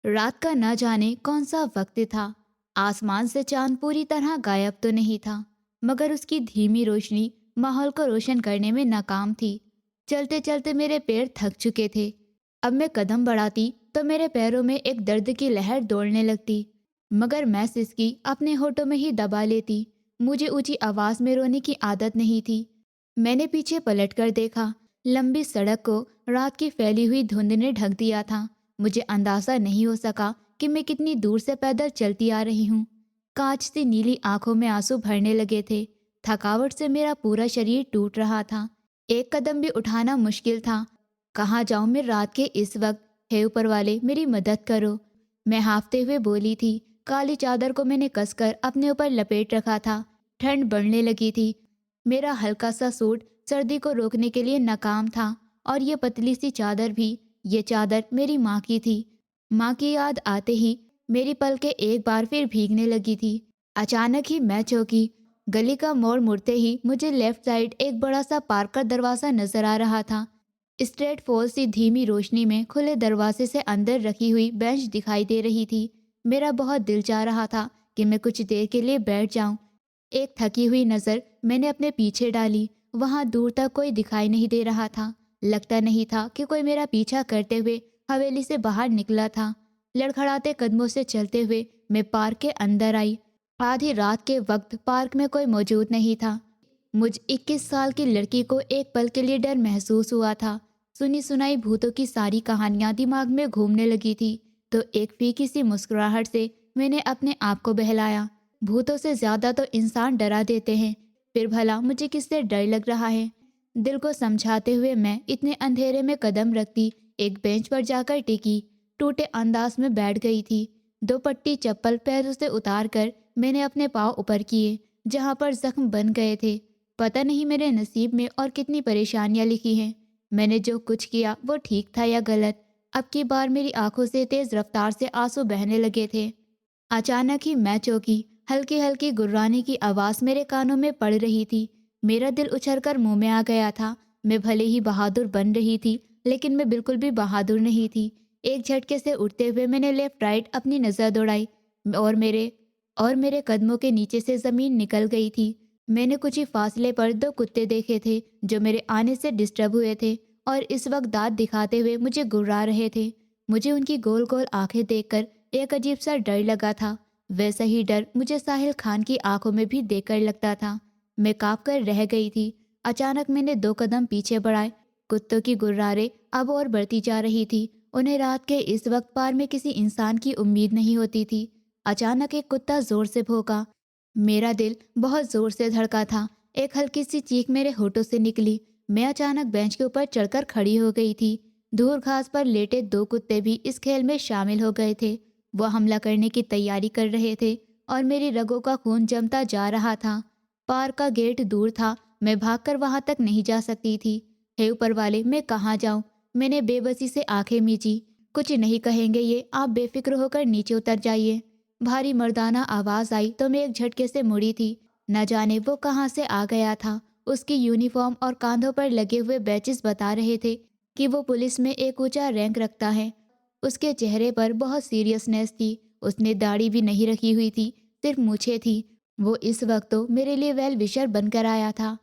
रात का न जाने कौन सा वक्त था। आसमान से चांद पूरी तरह गायब तो नहीं था, मगर उसकी धीमी रोशनी माहौल को रोशन करने में नाकाम थी। चलते चलते मेरे पैर थक चुके थे। अब मैं कदम बढ़ाती तो मेरे पैरों में एक दर्द की लहर दौड़ने लगती, मगर मैं सिसकी अपने होठों में ही दबा लेती। मुझे ऊंची आवाज में रोने की आदत नहीं थी। मैंने पीछे पलट कर देखा। लंबी सड़क को रात की फैली हुई धुंध ने ढक दिया था। मुझे अंदाजा नहीं हो सका कि मैं कितनी दूर से पैदल चलती आ रही हूँ। कांच सी नीली आंखों में आंसू भरने लगे थे। थकावट से मेरा पूरा शरीर टूट रहा था। एक कदम भी उठाना मुश्किल था। कहाँ जाऊं मैं रात के इस वक्त? हे ऊपर वाले, मेरी मदद करो। मैं हाँफते हुए बोली थी। काली चादर को मैंने कसकर अपने ऊपर लपेट रखा था। ठंड बढ़ने लगी थी। मेरा हल्का सा सूट सर्दी को रोकने के लिए नाकाम था, और ये पतली सी चादर भी। ये चादर मेरी माँ की थी। माँ की याद आते ही मेरी पलकें एक बार फिर भीगने लगी थी। अचानक ही मैं चौंकी। गली का मोड़ मुड़ते ही मुझे लेफ्ट साइड एक बड़ा सा पार्क का दरवाज़ा नजर आ रहा था। स्ट्रेट फॉल सी धीमी रोशनी में खुले दरवाजे से अंदर रखी हुई बेंच दिखाई दे रही थी। मेरा बहुत दिल चाह रहा था कि मैं कुछ देर के लिए बैठ जाऊं। एक थकी हुई नज़र मैंने अपने पीछे डाली। वहां दूर तक कोई दिखाई नहीं दे रहा था। लगता नहीं था कि कोई मेरा पीछा करते हुए हवेली से बाहर निकला था। लड़खड़ाते कदमों से चलते हुए मैं पार्क के अंदर आई। आधी रात के वक्त पार्क में कोई मौजूद नहीं था। मुझ 21 साल की लड़की को एक पल के लिए डर महसूस हुआ था। सुनी सुनाई भूतों की सारी कहानियां दिमाग में घूमने लगी थी, तो एक फीकी सी मुस्कुराहट से मैंने अपने आप को बहलाया। भूतों से ज्यादा तो इंसान डरा देते हैं, फिर भला मुझे किससे डर लग रहा है? दिल को समझाते हुए मैं इतने अंधेरे में कदम रखती एक बेंच पर जाकर टिकी। टूटे अंदाज में बैठ गई थी। दो पट्टी चप्पल पैरों से उतार कर मैंने अपने पाँव ऊपर किए, जहाँ पर जख्म बन गए थे। पता नहीं मेरे नसीब में और कितनी परेशानियां लिखी हैं। मैंने जो कुछ किया वो ठीक था या गलत? अब की बार मेरी आंखों से तेज रफ्तार से आंसू बहने लगे थे। अचानक ही मैं चौंकी। हल्की हल्की गुर्राने की आवाज मेरे कानों में पड़ रही थी। मेरा दिल उछलकर मुंह में आ गया था। मैं भले ही बहादुर बन रही थी, लेकिन मैं बिल्कुल भी बहादुर नहीं थी। एक झटके से उठते हुए मैंने लेफ्ट राइट अपनी नजर दौड़ाई, और मेरे कदमों के नीचे से जमीन निकल गई थी। मैंने कुछ ही फासले पर दो कुत्ते देखे थे जो मेरे आने से डिस्टर्ब हुए थे, और इस वक्त दांत दिखाते हुए मुझे गुर्रा रहे थे। मुझे उनकी गोल गोल आंखें देखकर एक अजीब सा डर लगा था। वैसा ही डर मुझे साहिल खान की आंखों में भी देखकर लगता था। मैं कांप कर रह गई थी। अचानक मैंने दो कदम पीछे बढ़ाए। कुत्तों की गुर्रारे अब और बढ़ती जा रही थी। उन्हें रात के इस वक्त पार में किसी इंसान की उम्मीद नहीं होती थी। अचानक एक कुत्ता जोर से भौंका। मेरा दिल बहुत जोर से धड़का था। एक हल्की सी चीख मेरे होठों से निकली। मैं अचानक बेंच के ऊपर चढ़कर खड़ी हो गई थी। दूर घास पर लेटे दो कुत्ते भी इस खेल में शामिल हो गए थे। वो हमला करने की तैयारी कर रहे थे, और मेरी रगों का खून जमता जा रहा था। पार्क का गेट दूर था। मैं भागकर वहां तक नहीं जा सकती थी। हे ऊपर वाले, मैं कहाँ जाऊं? मैंने बेबसी से आंखें मीची। कुछ नहीं कहेंगे ये, आप बेफिक्र होकर नीचे उतर जाइए। भारी मर्दाना आवाज आई तो मैं एक झटके से मुड़ी थी। न जाने वो कहाँ से आ गया था। उसकी यूनिफॉर्म और कांधों पर लगे हुए बैचेस बता रहे थे कि वो पुलिस में एक ऊंचा रैंक रखता है। उसके चेहरे पर बहुत सीरियसनेस थी। उसने दाढ़ी भी नहीं रखी हुई थी, सिर्फ मूछें थी। वो इस वक्त तो मेरे लिए वेल विशर बनकर आया था।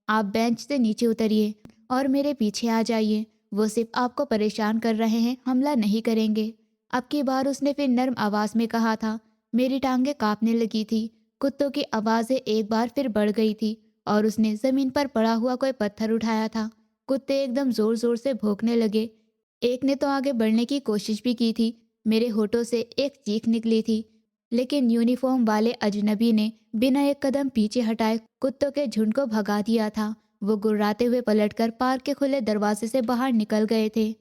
आप बेंच से नीचे उतरिए और मेरे पीछे आ जाइए। वो सिर्फ आपको परेशान कर रहे हैं, हमला नहीं करेंगे। अब की बार उसने फिर नर्म आवाज में कहा था। मेरी टांगें कांपने लगी थी। कुत्तों की आवाजें एक बार फिर बढ़ गई थी, और उसने जमीन पर पड़ा हुआ कोई पत्थर उठाया था। कुत्ते एकदम जोर जोर से भौंकने लगे। एक ने तो आगे बढ़ने की कोशिश भी की थी। मेरे होठों से एक चीख निकली थी, लेकिन यूनिफॉर्म वाले अजनबी ने बिना एक कदम पीछे हटाए कुत्तों के झुंड को भगा दिया था। वो गुर्राते हुए पलटकर पार्क के खुले दरवाजे से बाहर निकल गए थे।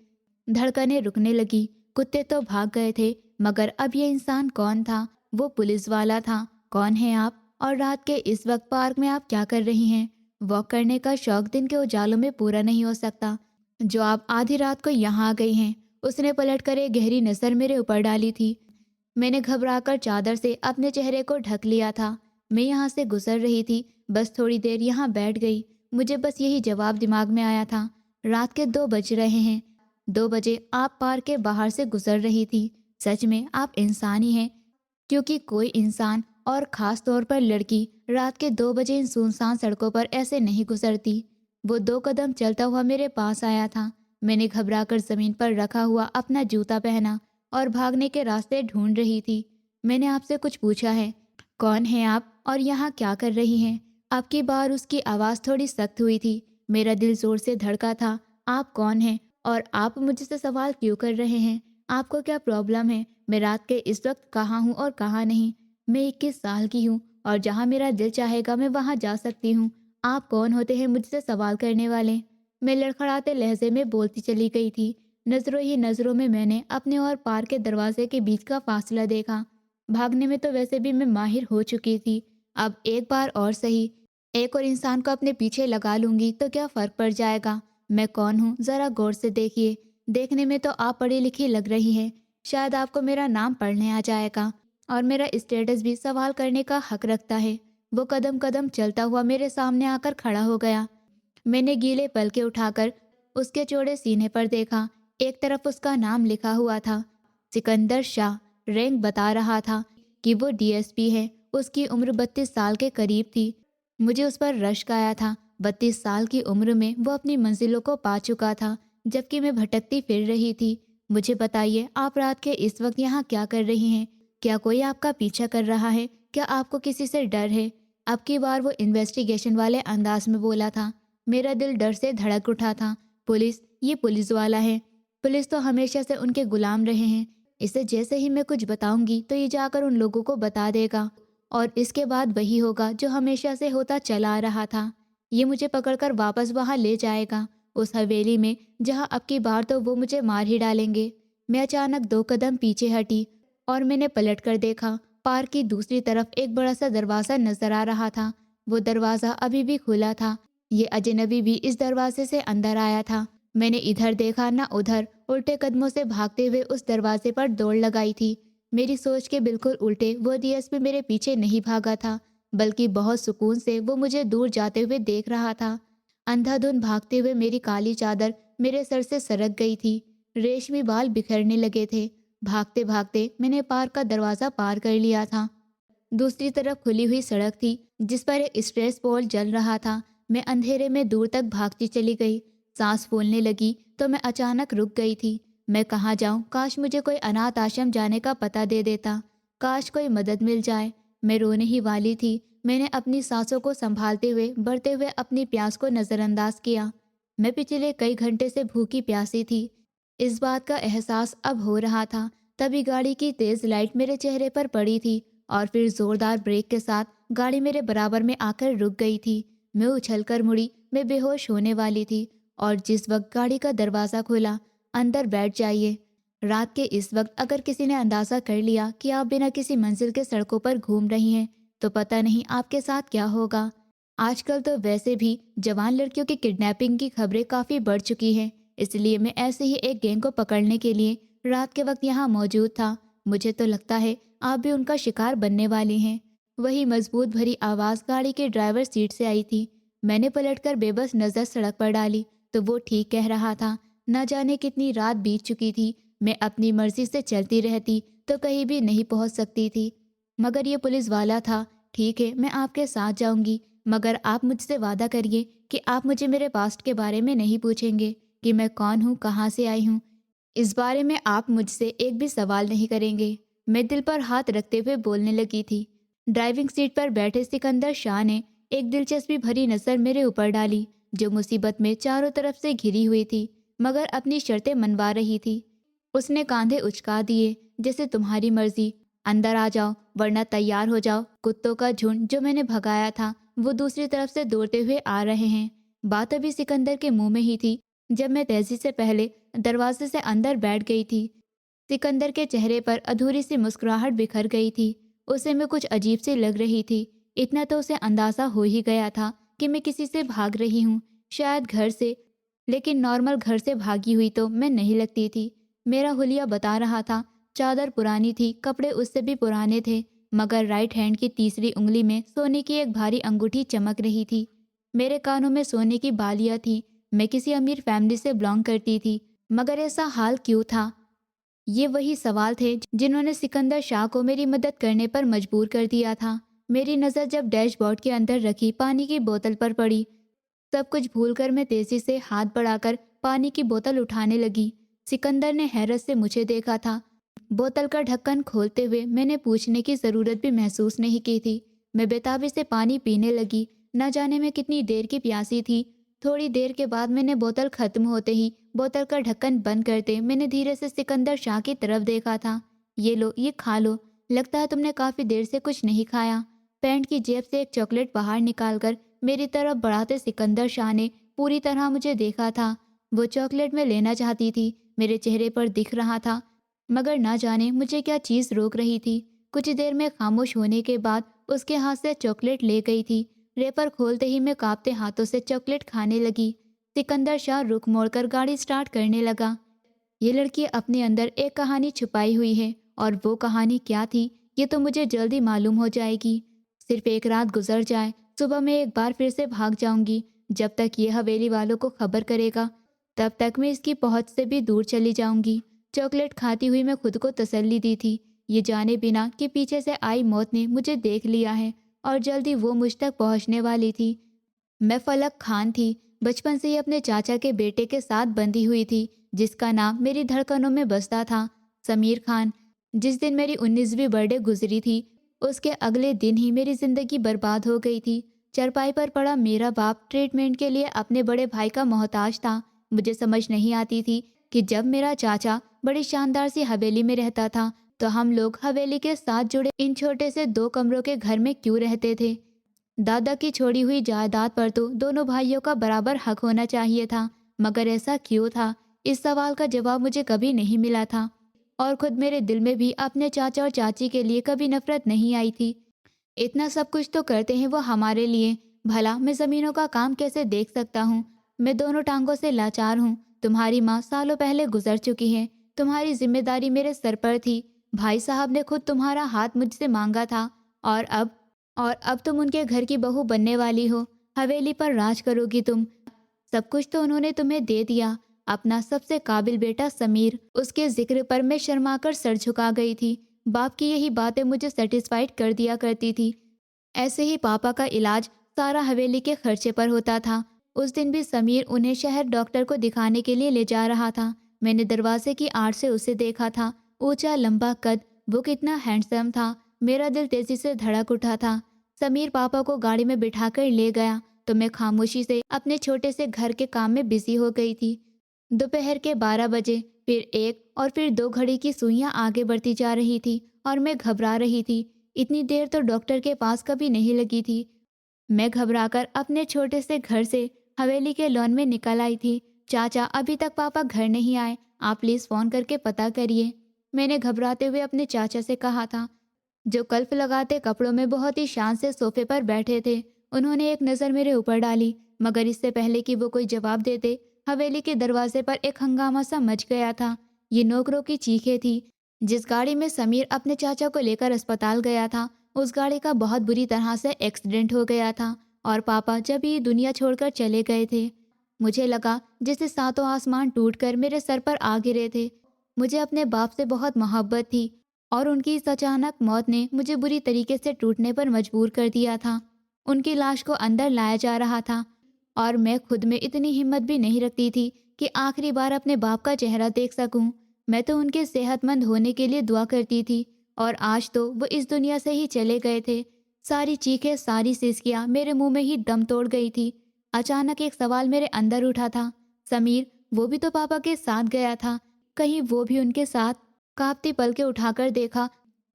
धड़कनें रुकने लगी। कुत्ते तो भाग गए थे, मगर अब ये इंसान कौन था? वो पुलिस वाला था। कौन है आप? और रात के इस वक्त पार्क में आप क्या कर रही हैं? वॉक करने का शौक दिन के उजालों में पूरा नहीं हो सकता, जो आप आधी रात को यहाँ आ गई हैं। उसने पलटकर एक गहरी नजर मेरे ऊपर डाली थी। मैंने घबराकर चादर से अपने चेहरे को ढक लिया था। मैं यहाँ से गुजर रही थी, बस थोड़ी देर यहाँ बैठ गई। मुझे बस यही जवाब दिमाग में आया था। रात के 2 बज रहे हैं। 2 बजे आप पार्क के बाहर से गुजर रही थी। सच में आप इंसान ही हैं, क्योंकि कोई इंसान और ख़ास तौर पर लड़की रात के 2 बजे इन सुनसान सड़कों पर ऐसे नहीं गुजरती। वो 2 कदम चलता हुआ मेरे पास आया था। मैंने घबराकर ज़मीन पर रखा हुआ अपना जूता पहना और भागने के रास्ते ढूंढ रही थी। मैंने आपसे कुछ पूछा है, कौन हैं आप और यहाँ क्या कर रही हैं? आपकी बार उसकी आवाज़ थोड़ी सख्त हुई थी। मेरा दिल ज़ोर से धड़का था। आप कौन हैं और आप मुझसे सवाल क्यों कर रहे हैं? आपको क्या प्रॉब्लम है? मैं रात के इस वक्त कहाँ हूँ और कहाँ नहीं? मैं 21 साल की हूँ और जहाँ मेरा दिल चाहेगा मैं वहाँ जा सकती हूँ। आप कौन होते हैं मुझसे सवाल करने वाले? मैं लड़खड़ाते लहजे में बोलती चली गई थी। नज़रों ही नज़रों में मैंने अपने और पार के दरवाजे के बीच का फासला देखा। भागने में तो वैसे भी मैं माहिर हो चुकी थी। अब एक बार और सही, एक और इंसान को अपने पीछे लगा लूंगी तो क्या फ़र्क पड़ जाएगा? मैं कौन हूँ ज़रा गौर से देखिए। देखने में तो आप पढ़ी लिखी लग रही हैं। शायद आपको मेरा नाम पढ़ने आ जाएगा और मेरा स्टेटस भी सवाल करने का हक रखता है। वो कदम कदम चलता हुआ मेरे सामने आकर खड़ा हो गया। मैंने गीले पलके उठाकर उसके चौड़े सीने पर देखा। एक तरफ उसका नाम लिखा हुआ था, सिकंदर शाह। रैंक बता रहा था कि वो डीएसपी है। उसकी उम्र 32 साल के करीब थी। मुझे उस पर रश्क आया था। 32 साल की उम्र में वो अपनी मंजिलों को पा चुका था, जबकि मैं भटकती फिर रही थी। मुझे बताइए, आप रात के इस वक्त यहाँ क्या कर रही हैं? क्या कोई आपका पीछा कर रहा है? क्या आपको किसी से डर है? अब की बार वो इन्वेस्टिगेशन वाले अंदाज में बोला था। मेरा दिल डर से धड़क उठा था। पुलिस, ये पुलिस वाला है। पुलिस तो हमेशा से उनके गुलाम रहे हैं। इसे जैसे ही मैं कुछ बताऊंगी तो ये जाकर उन लोगों को बता देगा और इसके बाद वही होगा जो हमेशा से होता चला आ रहा था। ये मुझे पकड़कर वापस वहां ले जाएगा, उस हवेली में जहां अब की बार तो वो मुझे मार ही डालेंगे। मैं अचानक 2 कदम पीछे हटी और मैंने पलट कर देखा। पार्क की दूसरी तरफ एक बड़ा सा दरवाज़ा नजर आ रहा था। वो दरवाज़ा अभी भी खुला था। ये अजनबी भी इस दरवाजे से अंदर आया था। मैंने इधर देखा ना उधर, उल्टे कदमों से भागते हुए उस दरवाजे पर दौड़ लगाई थी। मेरी सोच के बिल्कुल उल्टे, वो डीएसपी मेरे पीछे नहीं भागा था, बल्कि बहुत सुकून से वो मुझे दूर जाते हुए देख रहा था। अंधाधुंध भागते हुए मेरी काली चादर मेरे सर से सरक गई थी। रेशमी बाल बिखरने लगे थे। भागते भागते मैंने पार्क का दरवाज़ा पार कर लिया था। दूसरी तरफ खुली हुई सड़क थी जिस पर एक स्ट्रेस बॉल जल रहा था। मैं अंधेरे में दूर तक भागती चली गई। सांस फूलने लगी तो मैं अचानक रुक गई थी। मैं कहाँ जाऊं? काश मुझे कोई अनाथ आश्रम जाने का पता दे देता। काश कोई मदद मिल जाए। मैं रोने ही वाली थी। मैंने अपनी सांसों को संभालते हुए बढ़ते हुए अपनी प्यास को नज़रअंदाज किया। मैं पिछले कई घंटे से भूखी प्यासी थी। इस बात का एहसास अब हो रहा था। तभी गाड़ी की तेज लाइट मेरे चेहरे पर पड़ी थी और फिर जोरदार ब्रेक के साथ गाड़ी मेरे बराबर में आकर रुक गई थी। मैं उछलकर मुड़ी। मैं बेहोश होने वाली थी और जिस वक्त गाड़ी का दरवाज़ा खुला, अंदर बैठ जाइए। रात के इस वक्त अगर किसी ने अंदाज़ा कर लिया कि आप बिना किसी मंजिल के सड़कों पर घूम रही हैं, तो पता नहीं आपके साथ क्या होगा। आजकल तो वैसे भी जवान लड़कियों की किडनैपिंग की खबरें काफ़ी बढ़ चुकी हैं, इसलिए मैं ऐसे ही एक गैंग को पकड़ने के लिए रात के वक्त यहाँ मौजूद था। मुझे तो लगता है आप भी उनका शिकार बनने वाली हैं। वही मजबूत भरी आवाज़ गाड़ी के ड्राइवर सीट से आई थी। मैंने पलटकर बेबस नज़र सड़क पर डाली तो वो ठीक कह रहा था। न जाने कितनी रात बीत चुकी थी। मैं अपनी मर्जी से चलती रहती तो कहीं भी नहीं पहुंच सकती थी। मगर ये पुलिस वाला था। ठीक है, मैं आपके साथ जाऊंगी, मगर आप मुझसे वादा करिए कि आप मुझे मेरे पास्ट के बारे में नहीं पूछेंगे, कि मैं कौन हूँ, कहाँ से आई हूँ। इस बारे में आप मुझसे एक भी सवाल नहीं करेंगे। मैं दिल पर हाथ रखते हुए बोलने लगी थी। ड्राइविंग सीट पर बैठे सिकंदर शाह ने एक दिलचस्पी भरी नज़र मेरे ऊपर डाली, जो मुसीबत में चारों तरफ से घिरी हुई थी, मगर अपनी शर्तें मनवा रही थी। उसने कांधे उचका दिए, जैसे तुम्हारी मर्जी, अंदर आ जाओ वरना तैयार हो जाओ। कुत्तों का झुंड जो मैंने भगाया था वो दूसरी तरफ से दौड़ते हुए आ रहे हैं। बात अभी सिकंदर के मुंह में ही थी जब मैं तेजी से पहले दरवाजे से अंदर बैठ गई थी। सिकंदर के चेहरे पर अधूरी सी मुस्कुराहट बिखर गई थी। उसे मैं कुछ अजीब सी लग रही थी। इतना तो उसे अंदाजा हो ही गया था कि मैं किसी से भाग रही हूँ, शायद घर से, लेकिन नॉर्मल घर से भागी हुई तो मैं नहीं लगती थी। मेरा हुलिया बता रहा था। चादर पुरानी थी, कपड़े उससे भी पुराने थे, मगर राइट हैंड की तीसरी उंगली में सोने की एक भारी अंगूठी चमक रही थी। मेरे कानों में सोने की बालियां थी। मैं किसी अमीर फैमिली से बिलोंग करती थी, मगर ऐसा हाल क्यों था? ये वही सवाल थे जिन्होंने सिकंदर शाह को मेरी मदद करने पर मजबूर कर दिया था। मेरी नज़र जब डैशबोर्ड के अंदर रखी पानी की बोतल पर पड़ी, सब कुछ भूलकर मैं तेजी से हाथ बढ़ाकर पानी की बोतल उठाने लगी। सिकंदर ने हैरत से मुझे देखा था। बोतल का ढक्कन खोलते हुए मैंने पूछने की ज़रूरत भी महसूस नहीं की थी। मैं बेताबी से पानी पीने लगी। न जाने मैं कितनी देर की प्यासी थी। थोड़ी देर के बाद मैंने बोतल खत्म होते ही बोतल का ढक्कन बंद करते मैंने धीरे से सिकंदर शाह की तरफ देखा था। ये लो, ये खा लो। लगता है तुमने काफ़ी देर से कुछ नहीं खाया। पैंट की जेब से एक चॉकलेट बाहर निकालकर मेरी तरफ बढ़ाते सिकंदर शाह ने पूरी तरह मुझे देखा था। वो चॉकलेट मैं लेना चाहती थी, मेरे चेहरे पर दिख रहा था, मगर ना जाने मुझे क्या चीज़ रोक रही थी। कुछ देर में खामोश होने के बाद उसके हाथ से चॉकलेट ले गई थी। रेपर खोलते ही मैं कांपते हाथों से चॉकलेट खाने लगी। सिकंदर शाह रुख मोड़कर गाड़ी स्टार्ट करने लगा। ये लड़की अपने अंदर एक कहानी छुपाई हुई है, और वो कहानी क्या थी ये तो मुझे जल्दी मालूम हो जाएगी। सिर्फ एक रात गुजर जाए, सुबह मैं एक बार फिर से भाग जाऊंगी। जब तक ये हवेली वालों को खबर करेगा तब तक मैं इसकी पहुंच से भी दूर चली जाऊंगी। चॉकलेट खाती हुई मैं खुद को तसल्ली दी थी, ये जाने बिना कि पीछे से आई मौत ने मुझे देख लिया है और जल्दी वो मुझ तक पहुंचने वाली थी। मैं फलक खान थी। बचपन से ही अपने चाचा के बेटे के साथ बंधी हुई थी, जिसका नाम मेरी धड़कनों में बसता था, समीर खान। जिस दिन मेरी 19वीं बर्थडे गुजरी थी, उसके अगले दिन ही मेरी जिंदगी बर्बाद हो गई थी। चरपाई पर पड़ा मेरा बाप ट्रीटमेंट के लिए अपने बड़े भाई का मोहताज था। मुझे समझ नहीं आती थी कि जब मेरा चाचा बड़ी शानदार सी हवेली में रहता था, तो हम लोग हवेली के साथ जुड़े इन छोटे से 2 कमरों के घर में क्यों रहते थे। दादा की छोड़ी हुई जायदाद पर तो दोनों भाइयों का बराबर हक होना चाहिए था, मगर ऐसा क्यों था? इस सवाल का जवाब मुझे कभी नहीं मिला था, और खुद मेरे दिल में भी अपने चाचा और चाची के लिए कभी नफरत नहीं आई थी। इतना सब कुछ तो करते हैं वो हमारे लिए, भला मैं ज़मीनों का काम कैसे देख सकता हूँ? मैं दोनों टांगों से लाचार हूँ। तुम्हारी माँ सालों पहले गुजर चुकी है। तुम्हारी जिम्मेदारी मेरे सर पर थी। भाई साहब ने खुद तुम्हारा हाथ मुझसे मांगा था, और अब तुम उनके घर की बहू बनने वाली हो। हवेली पर राज करोगी तुम। सब कुछ तो उन्होंने तुम्हें दे दिया। अपना सबसे काबिल बेटा समीर, उसके जिक्र पर मैं शर्माकर सर झुका गई थी। बाप की यही बातें मुझे सेटिस्फाइड कर दिया करती थी। ऐसे ही पापा का इलाज सारा हवेली के खर्चे पर होता था। उस दिन भी समीर उन्हें शहर डॉक्टर को दिखाने के लिए ले जा रहा था। मैंने दरवाजे की आड़ से उसे देखा था। ऊंचा लंबा कद, वो कितना हैंडसम था। मेरा दिल तेजी से धड़क उठा था। समीर पापा को गाड़ी में बिठाकर ले गया तो मैं खामोशी से अपने छोटे से घर के काम में बिजी हो गई थी। दोपहर के 12 बजे, फिर 1 और फिर 2 घड़ी की सुइयां आगे बढ़ती जा रही थी और मैं घबरा रही थी। इतनी देर तो डॉक्टर के पास कभी नहीं लगी थी। मैं घबराकर अपने छोटे से घर से हवेली के लॉन में निकल आई थी। चाचा, अभी तक पापा घर नहीं आए, आप प्लीज़ फ़ोन करके पता करिए, मैंने घबराते हुए अपने चाचा से कहा था, जो कल्फ लगाते कपड़ों में बहुत ही शान से सोफे पर बैठे थे। उन्होंने एक नज़र मेरे ऊपर डाली, मगर इससे पहले कि वो कोई जवाब देते, हवेली के दरवाजे पर एक हंगामा सा मच गया था। ये नौकरों की चीखें थी। जिस गाड़ी में समीर अपने चाचा को लेकर अस्पताल गया था, उस गाड़ी का बहुत बुरी तरह से एक्सीडेंट हो गया था, और पापा जब ये दुनिया छोड़कर चले गए थे, मुझे लगा जैसे सातों आसमान टूटकर मेरे सर पर आ गिरे थे। मुझे अपने बाप से बहुत मोहब्बत थी, और उनकी इस अचानक मौत ने मुझे बुरी तरीके से टूटने पर मजबूर कर दिया था। उनकी लाश को अंदर लाया जा रहा था, और मैं खुद में इतनी हिम्मत भी नहीं रखती थी कि आखिरी बार अपने बाप का चेहरा देख सकूं। मैं तो उनके सेहतमंद होने के लिए दुआ करती थी, और आज तो वो इस दुनिया से ही चले गए थे। सारी चीखें, सारी सिसकियां मेरे मुंह में ही दम तोड़ गई थी। अचानक एक सवाल मेरे अंदर उठा था, समीर, वो भी तो पापा के साथ गया था, कहीं वो भी उनके साथ? कांपती पलकें उठाकर देखा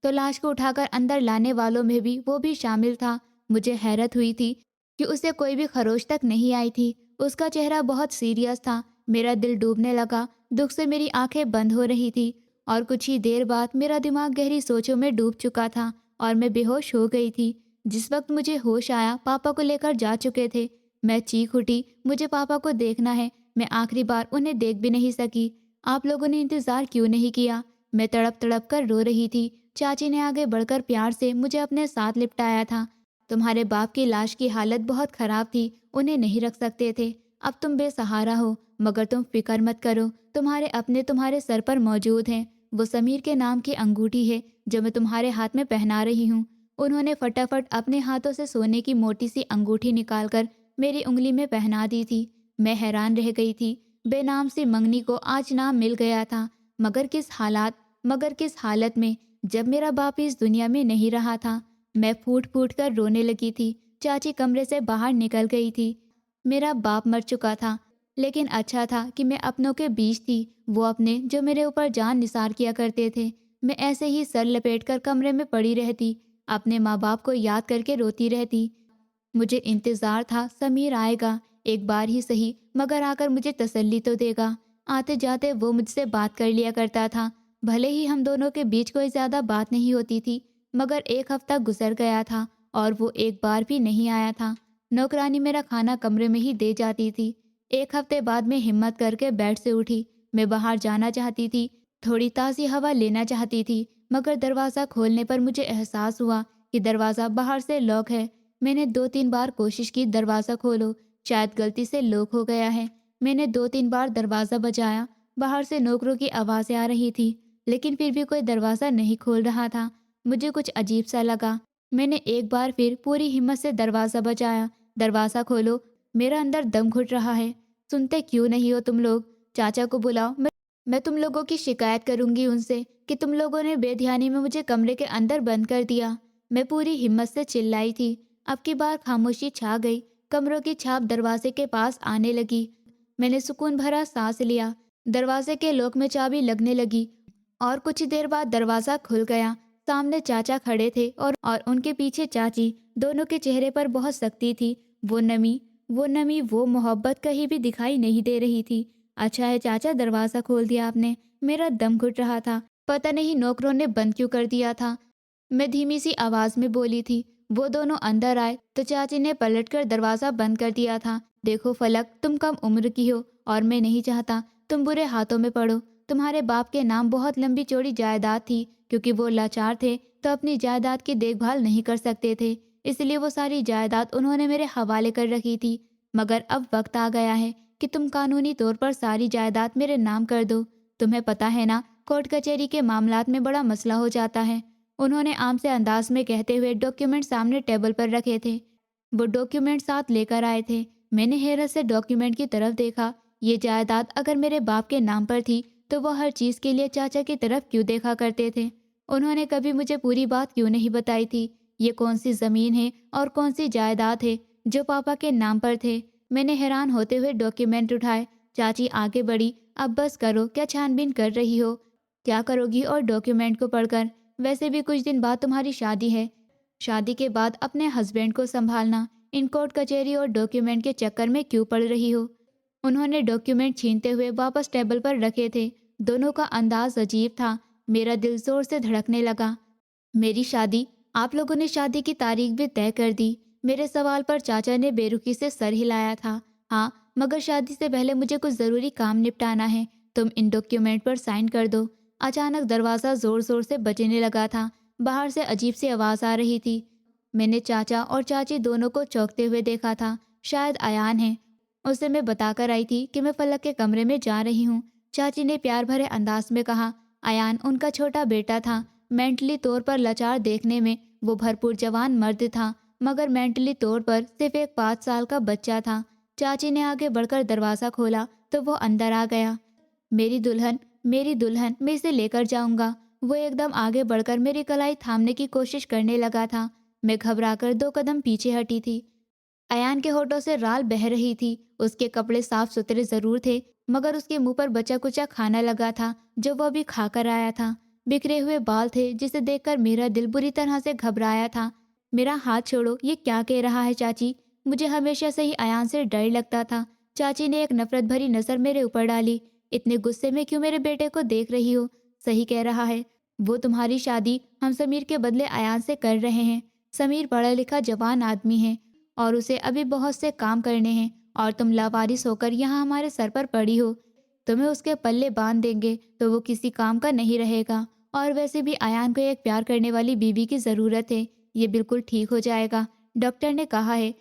तो लाश को उठाकर अंदर लाने वालों में भी वो भी शामिल था। मुझे हैरत हुई थी कि उसे कोई भी खरोश तक नहीं आई थी। उसका चेहरा बहुत सीरियस था। मेरा दिल डूबने लगा। दुख से मेरी आंखें बंद हो रही थी, और कुछ ही देर बाद मेरा दिमाग गहरी सोचों में डूब चुका था और मैं बेहोश हो गई थी। जिस वक्त मुझे होश आया, पापा को लेकर जा चुके थे। मैं चीख उठी, मुझे पापा को देखना है। मैं आखिरी बार उन्हें देख भी नहीं सकी। आप लोगों ने इंतज़ार क्यों नहीं किया? मैं तड़प तड़प कर रो रही थी। चाची ने आगे बढ़कर प्यार से मुझे अपने साथ लिपटाया था। तुम्हारे बाप की लाश की हालत बहुत खराब थी, उन्हें नहीं रख सकते थे। अब तुम बेसहारा हो, मगर तुम फिक्र मत करो, तुम्हारे अपने तुम्हारे सर पर मौजूद हैं। वो समीर के नाम की अंगूठी है जो मैं तुम्हारे हाथ में पहना रही हूँ। उन्होंने फटाफट अपने हाथों से सोने की मोटी सी अंगूठी निकालकर मेरी उंगली में पहना दी थी। मैं हैरान रह गई थी। बेनाम सी मंगनी को आज नाम मिल गया था, मगर किस हालत में, जब मेरा बाप इस दुनिया में नहीं रहा था। मैं फूट फूट कर रोने लगी थी। चाची कमरे से बाहर निकल गई थी। मेरा बाप मर चुका था, लेकिन अच्छा था कि मैं अपनों के बीच थी। वो अपने जो मेरे ऊपर जान निसार किया करते थे। मैं ऐसे ही सर लपेटकर कमरे में पड़ी रहती, अपने माँ बाप को याद करके रोती रहती। मुझे इंतज़ार था समीर आएगा, एक बार ही सही, मगर आकर मुझे तसल्ली तो देगा। आते जाते वो मुझसे बात कर लिया करता था। भले ही हम दोनों के बीच कोई ज़्यादा बात नहीं होती थी, मगर एक हफ्ता गुजर गया था और वो एक बार भी नहीं आया था। नौकरानी मेरा खाना कमरे में ही दे जाती थी। एक हफ्ते बाद मैं हिम्मत करके बेड से उठी। मैं बाहर जाना चाहती थी, थोड़ी ताज़ी हवा लेना चाहती थी, मगर दरवाज़ा खोलने पर मुझे एहसास हुआ कि दरवाज़ा बाहर से लॉक है। मैंने 2-3 बार कोशिश की दरवाज़ा खोलो, शायद गलती से लॉक हो गया है। मैंने 2-3 बार दरवाज़ा बजाया, बाहर से नौकरों की आवाज़ें आ रही थी, लेकिन फिर भी कोई दरवाज़ा नहीं खोल रहा था। मुझे कुछ अजीब सा लगा। मैंने एक बार फिर पूरी हिम्मत से दरवाज़ा बजाया, दरवाज़ा खोलो, मेरा अंदर दम घुट रहा है। सुनते क्यों नहीं हो तुम लोग? चाचा को बुलाओ, मैं तुम लोगों की शिकायत करूंगी उनसे कि तुम लोगों ने बेध्यानी में मुझे कमरे के अंदर बंद कर दिया। मैं पूरी हिम्मत से चिल्लाई थी। अब की बार खामोशी छा गई। कमरों की छाप दरवाजे के पास आने लगी। मैंने सुकून भरा सांस लिया। दरवाजे के लॉक में चाबी लगने लगी और कुछ देर बाद दरवाज़ा खुल गया। सामने चाचा खड़े थे और उनके पीछे चाची। दोनों के चेहरे पर बहुत सख्ती थी। वो नमी, वो मोहब्बत कहीं भी दिखाई नहीं दे रही थी। अच्छा है चाचा, दरवाज़ा खोल दिया आपने। मेरा दम घुट रहा था। पता नहीं नौकरों ने बंद क्यों कर दिया था। मैं धीमी सी आवाज़ में बोली थी। वो दोनों अंदर आए तो चाची ने पलटकर दरवाज़ा बंद कर दिया था। देखो फलक, तुम कम उम्र की हो और मैं नहीं चाहता तुम बुरे हाथों में पड़ो। तुम्हारे बाप के नाम बहुत लंबी चौड़ी जायदाद थी। क्योंकि वो लाचार थे तो अपनी जायदाद की देखभाल नहीं कर सकते थे, इसलिए वो सारी जायदाद उन्होंने मेरे हवाले कर रखी थी। मगर अब वक्त आ गया है कि तुम कानूनी तौर पर सारी जायदाद मेरे नाम कर दो। तुम्हें पता है ना, कोर्ट कचहरी के मामलात में बड़ा मसला हो जाता है। उन्होंने आम से अंदाज में कहते हुए डॉक्यूमेंट सामने टेबल पर रखे थे। वो डॉक्यूमेंट साथ लेकर आए थे। मैंने हैरत से डॉक्यूमेंट की तरफ देखा। ये जायदाद अगर मेरे बाप के नाम पर थी तो वह हर चीज़ के लिए चाचा की तरफ क्यों देखा करते थे? उन्होंने कभी मुझे पूरी बात क्यों नहीं बताई थी? ये कौन सी ज़मीन है और कौन सी जायदाद है जो पापा के नाम पर थे? मैंने हैरान होते हुए डॉक्यूमेंट उठाए। चाची आगे बढ़ी। अब बस करो, क्या छानबीन कर रही हो? क्या करोगी और डॉक्यूमेंट को पढ़कर? वैसे भी कुछ दिन बाद तुम्हारी शादी है। शादी के बाद अपने हस्बैंड को संभालना। इन कोर्ट कचहरी और डॉक्यूमेंट के चक्कर में क्यों पड़ रही हो? उन्होंने डॉक्यूमेंट छीनते हुए वापस टेबल पर रखे थे। दोनों का अंदाज अजीब था। मेरा दिल जोर से धड़कने लगा। मेरी शादी? आप लोगों ने शादी की तारीख भी तय कर दी? मेरे सवाल पर चाचा ने बेरुखी से सर हिलाया था। हाँ, मगर शादी से पहले मुझे कुछ ज़रूरी काम निपटाना है। तुम इन डॉक्यूमेंट पर साइन कर दो। अचानक दरवाज़ा ज़ोर ज़ोर से बजने लगा था। बाहर से अजीब सी आवाज़ आ रही थी। मैंने चाचा और चाची दोनों को चौंकते हुए देखा था। शायद अयान है। उसे मैं बताकर आई थी कि मैं फलक के कमरे में जा रही हूँ। चाची ने प्यार भरे अंदाज में कहा। अयान उनका छोटा बेटा था। मेंटली तौर पर लाचार देखने में वो भरपूर जवान मर्द था, मगर मेंटली तौर पर सिर्फ एक 5 साल का बच्चा था। चाची ने आगे बढ़कर दरवाज़ा खोला तो वो अंदर आ गया। मेरी दुल्हन, मैं इसे लेकर जाऊंगा। वो एकदम आगे बढ़कर मेरी कलाई थामने की कोशिश करने लगा था। मैं घबराकर 2 कदम पीछे हटी थी। अयान के होठों से राल बह रही थी। उसके कपड़े साफ सुथरे जरूर थे, मगर उसके मुंह पर बचा कुचा खाना लगा था जो वो अभी खाकर आया था। बिखरे हुए बाल थे जिसे देखकर मेरा दिल बुरी तरह से घबराया था। मेरा हाथ छोड़ो, ये क्या कह रहा है चाची? मुझे हमेशा से ही अयान से डर लगता था। चाची ने एक नफरत भरी नज़र मेरे ऊपर डाली। इतने गुस्से में क्यों मेरे बेटे को देख रही हो? सही कह रहा है। वो तुम्हारी शादी हम समीर के बदले अयान से कर रहे हैं। समीर पढ़ा लिखा जवान आदमी है और उसे अभी बहुत से काम करने हैं, और तुम लावारिस होकर यहाँ हमारे सर पर पड़ी हो। तुम्हें उसके पल्ले बांध देंगे तो वो किसी काम का नहीं रहेगा। और वैसे भी अयान को एक प्यार करने वाली बीवी की ज़रूरत है। ये बिल्कुल ठीक हो जाएगा। डॉक्टर ने कहा है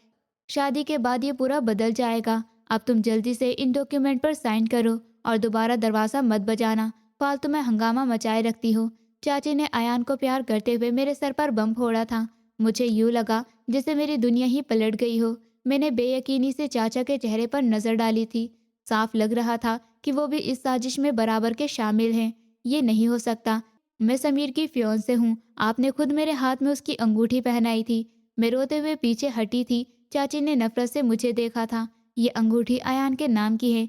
शादी के बाद ये पूरा बदल जाएगा। अब तुम जल्दी से इन डॉक्यूमेंट पर साइन करो और दोबारा दरवाज़ा मत बजाना। फालतू में हंगामा मचाए रखती हो। चाची ने अयान को प्यार करते हुए मेरे सर पर बम फोड़ा था। मुझे यूं लगा जैसे मेरी दुनिया ही पलट गई हो। मैंने बेयकीनी से चाचा के चेहरे पर नजर डाली थी। साफ लग रहा था कि वो भी इस साजिश में बराबर के शामिल हैं। ये नहीं हो सकता। मैं समीर की फियोंसे हूँ। आपने खुद मेरे हाथ में उसकी अंगूठी पहनाई थी। मैं रोते हुए पीछे हटी थी। चाची ने नफरत से मुझे देखा था। ये अंगूठी अयान के नाम की है।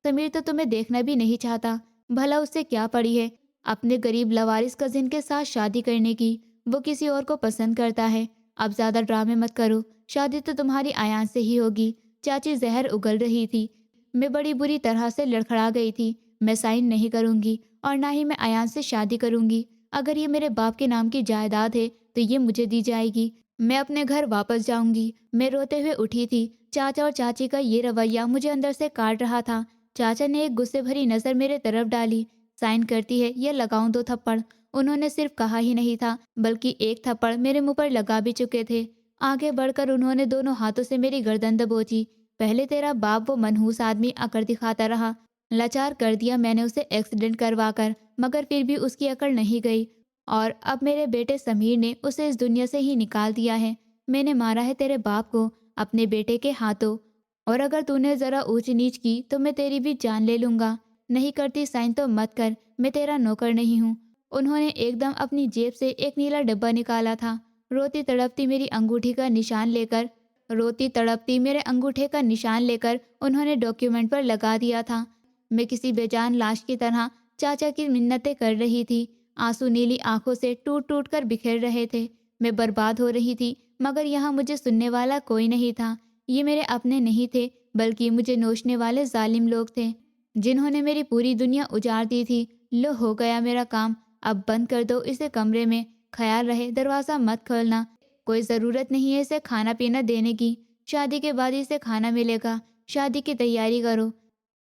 समीर तो तुम्हें देखना भी नहीं चाहता। भला उससे क्या पड़ी है अपने गरीब लवारिस कजिन के साथ शादी करने की। वो किसी और को पसंद करता है। अब ज्यादा ड्रामे मत करो। शादी तो तुम्हारी अयान से ही होगी। चाची जहर उगल रही थी। मैं बड़ी बुरी तरह से लड़खड़ा गई थी। मैं साइन नहीं करूंगी और ना ही मैं अयान से शादी करूंगी। अगर ये मेरे बाप के नाम की जायदाद है तो ये मुझे दी जाएगी। मैं अपने घर वापस जाऊंगी। मैं रोते हुए उठी थी। चाचा और चाची का ये रवैया मुझे अंदर से काट रहा था। चाचा ने एक गुस्से भरी नजर मेरे तरफ डाली। साइन करती है या लगाऊं 2 थप्पड़। उन्होंने सिर्फ कहा ही नहीं था बल्कि एक थप्पड़ मेरे मुंह पर लगा भी चुके थे। आगे बढ़कर उन्होंने दोनों हाथों से मेरी गर्दन दबोची। पहले तेरा बाप वो मनहूस आदमी अकड़ दिखाता रहा। लाचार कर दिया मैंने उसे एक्सीडेंट करवाकर, मगर फिर भी उसकी अकड़ नहीं गई। और अब मेरे बेटे समीर ने उसे इस दुनिया से ही निकाल दिया है। मैंने मारा है तेरे बाप को अपने बेटे के हाथों। और अगर तूने जरा ऊंच नीच की तो मैं तेरी भी जान ले लूंगा। नहीं करती साइन तो मत कर। मैं तेरा नौकर नहीं हूँ। उन्होंने एकदम अपनी जेब से एक नीला डब्बा निकाला था। रोती तड़पती मेरी अंगूठी का निशान लेकर रोती तड़पती मेरे अंगूठे का निशान लेकर उन्होंने डॉक्यूमेंट पर लगा दिया था। मैं किसी बेजान लाश की तरह चाचा की मिन्नतें कर रही थी। आंसू नीली आंखों से टूट टूट कर बिखर रहे थे। मैं बर्बाद हो रही थी, मगर यहाँ मुझे सुनने वाला कोई नहीं था। ये मेरे अपने नहीं थे, बल्कि मुझे नोचने वाले जालिम लोग थे, जिन्होंने मेरी पूरी दुनिया उजाड़ दी थी। लो हो गया मेरा काम। अब बंद कर दो इसे कमरे में। ख्याल रहे दरवाज़ा मत खोलना। कोई ज़रूरत नहीं है इसे खाना पीना देने की। शादी के बाद इसे खाना मिलेगा। शादी की तैयारी करो।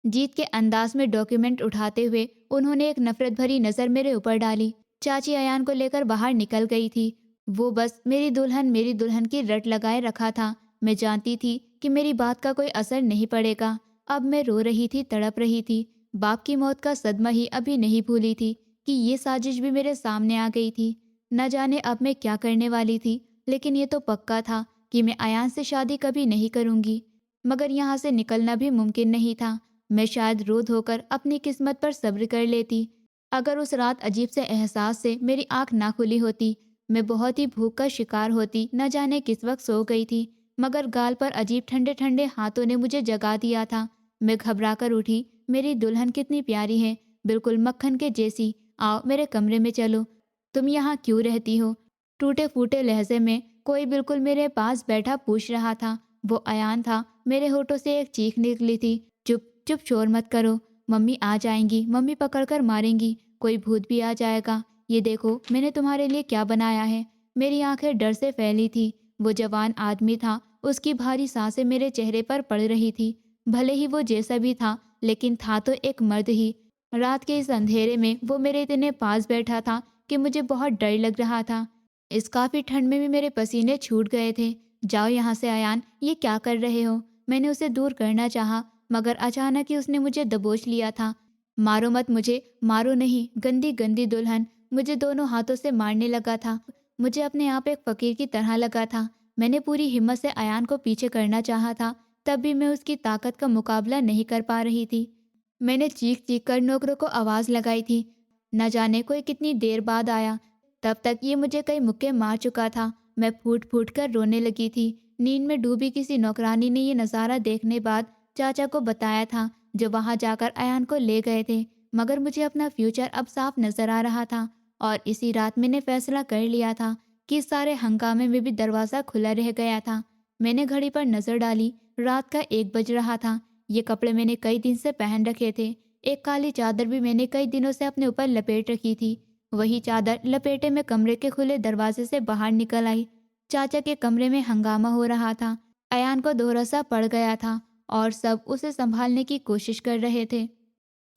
जीत के अंदाज में डॉक्यूमेंट उठाते हुए उन्होंने एक नफरत भरी नज़र मेरे ऊपर डाली। चाची अयान को लेकर बाहर निकल गई थी। वो बस मेरी दुल्हन की रट लगाए रखा था। मैं जानती थी कि मेरी बात का कोई असर नहीं पड़ेगा। अब मैं रो रही थी, तड़प रही थी। बाप की मौत का सदमा ही अभी नहीं भूली थी कि ये साजिश भी मेरे सामने आ गई थी। न जाने अब मैं क्या करने वाली थी, लेकिन ये तो पक्का था कि मैं अयान से शादी कभी नहीं करूंगी। मगर यहाँ से निकलना भी मुमकिन नहीं था। मैं शायद रो धोकर अपनी किस्मत पर सब्र कर लेती। अगर उस रात अजीब से एहसास से मेरी आंख ना खुली होती, मैं बहुत ही भूख का शिकार होती। न जाने किस वक्त सो गई थी, मगर गाल पर अजीब ठंडे ठंडे हाथों ने मुझे जगा दिया था। मैं घबरा कर उठी। मेरी दुल्हन कितनी प्यारी है, बिल्कुल मक्खन के जैसी। आओ मेरे कमरे में चलो। तुम यहाँ क्यों रहती हो? टूटे फूटे लहजे में कोई बिल्कुल मेरे पास बैठा पूछ रहा था। वो अयान था। मेरे होठों से एक चीख निकली थी। चुप चुप, शोर मत करो। मम्मी आ जाएंगी, मम्मी पकड़कर मारेंगी, कोई भूत भी आ जाएगा। ये देखो मैंने तुम्हारे लिए क्या बनाया है। मेरी आंखें डर से फैली थी। वो जवान आदमी था। उसकी भारी सांसें मेरे चेहरे पर पड़ रही थी। भले ही वो जैसा भी था, लेकिन था तो एक मर्द ही। रात के इस अंधेरे में वो मेरे इतने पास बैठा था कि मुझे बहुत डर लग रहा था। इस काफी ठंड में भी मेरे पसीने छूट गए थे। जाओ यहाँ से अयान, ये क्या कर रहे हो? मैंने उसे दूर करना चाहा, मगर अचानक ही उसने मुझे दबोच लिया था। मारो मत मुझे, मारो नहीं, गंदी गंदी दुल्हन। मुझे दोनों हाथों से मारने लगा था। मुझे अपने आप एक फकीर की तरह लगा था। मैंने पूरी हिम्मत से अयान को पीछे करना चाहा था, तब भी मैं उसकी ताकत का मुकाबला नहीं कर पा रही थी। मैंने चीख चीख कर नौकरों को आवाज़ लगाई थी। न जाने कोई कितनी देर बाद आया। तब तक ये मुझे कई मुक्के मार चुका था। मैं फूट फूट कर रोने लगी थी। नींद में डूबी किसी नौकरानी ने ये नज़ारा देखने बाद चाचा को बताया था, जो वहां जाकर अयान को ले गए थे। मगर मुझे अपना फ्यूचर अब साफ नजर आ रहा था। और इसी रात मैंने फैसला कर लिया था कि इस सारे हंगामे में भी दरवाज़ा खुला रह गया था। मैंने घड़ी पर नज़र डाली। रात का 1 बज रहा था। ये कपड़े मैंने कई दिन से पहन रखे थे। एक काली चादर भी मैंने कई दिनों से अपने ऊपर लपेट रखी थी। वही चादर लपेटे में कमरे के खुले दरवाजे से बाहर निकल आई। चाचा के कमरे में हंगामा हो रहा था। अयान को दोहरा पड़ गया था और सब उसे संभालने की कोशिश कर रहे थे।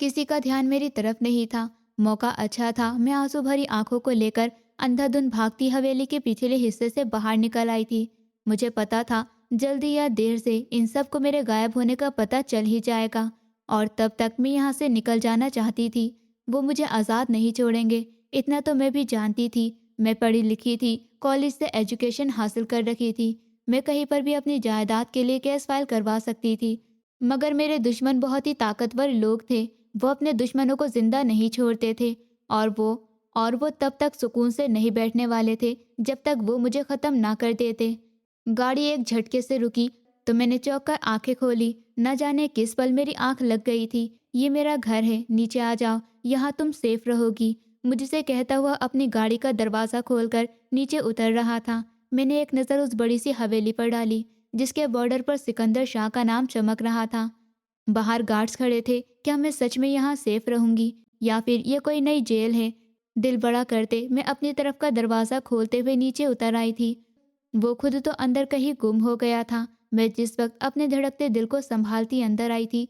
किसी का ध्यान मेरी तरफ नहीं था। मौका अच्छा था। मैं आंसू भरी आंखों को लेकर अंधाधुंध भागती हवेली के पिछले हिस्से से बाहर निकल आई थी। मुझे पता था जल्दी या देर से इन सब को मेरे गायब होने का पता चल ही जाएगा, और तब तक मैं यहाँ से निकल जाना चाहती थी। वो मुझे आज़ाद नहीं छोड़ेंगे। इतना तो मैं भी जानती थी। मैं पढ़ी लिखी थी, कॉलेज से एजुकेशन हासिल कर रखी थी। मैं कहीं पर भी अपनी जायदाद के लिए केस फाइल करवा सकती थी। मगर मेरे दुश्मन बहुत ही ताकतवर लोग थे। वो अपने दुश्मनों को जिंदा नहीं छोड़ते थे। और वो और वो तब तक सुकून से नहीं बैठने वाले थे जब तक वो मुझे ख़त्म ना कर देते। गाड़ी एक झटके से रुकी तो मैंने चौंक कर आंखें खोली। न जाने किस पल मेरी आंख लग गई थी। ये मेरा घर है, नीचे आ जाओ, यहाँ तुम सेफ रहोगी, मुझसे कहता हुआ अपनी गाड़ी का दरवाज़ा खोलकर नीचे उतर रहा था। मैंने एक नज़र उस बड़ी सी हवेली पर डाली जिसके बॉर्डर पर सिकंदर शाह का नाम चमक रहा था। बाहर गार्ड्स खड़े थे। क्या मैं सच में यहाँ सेफ रहूंगी या फिर ये कोई नई जेल है? दिल बड़ा करते मैं अपनी तरफ का दरवाज़ा खोलते हुए नीचे उतर आई थी। वो खुद तो अंदर कहीं गुम हो गया था। मैं जिस वक्त अपने धड़कते दिल को संभालती अंदर आई थी,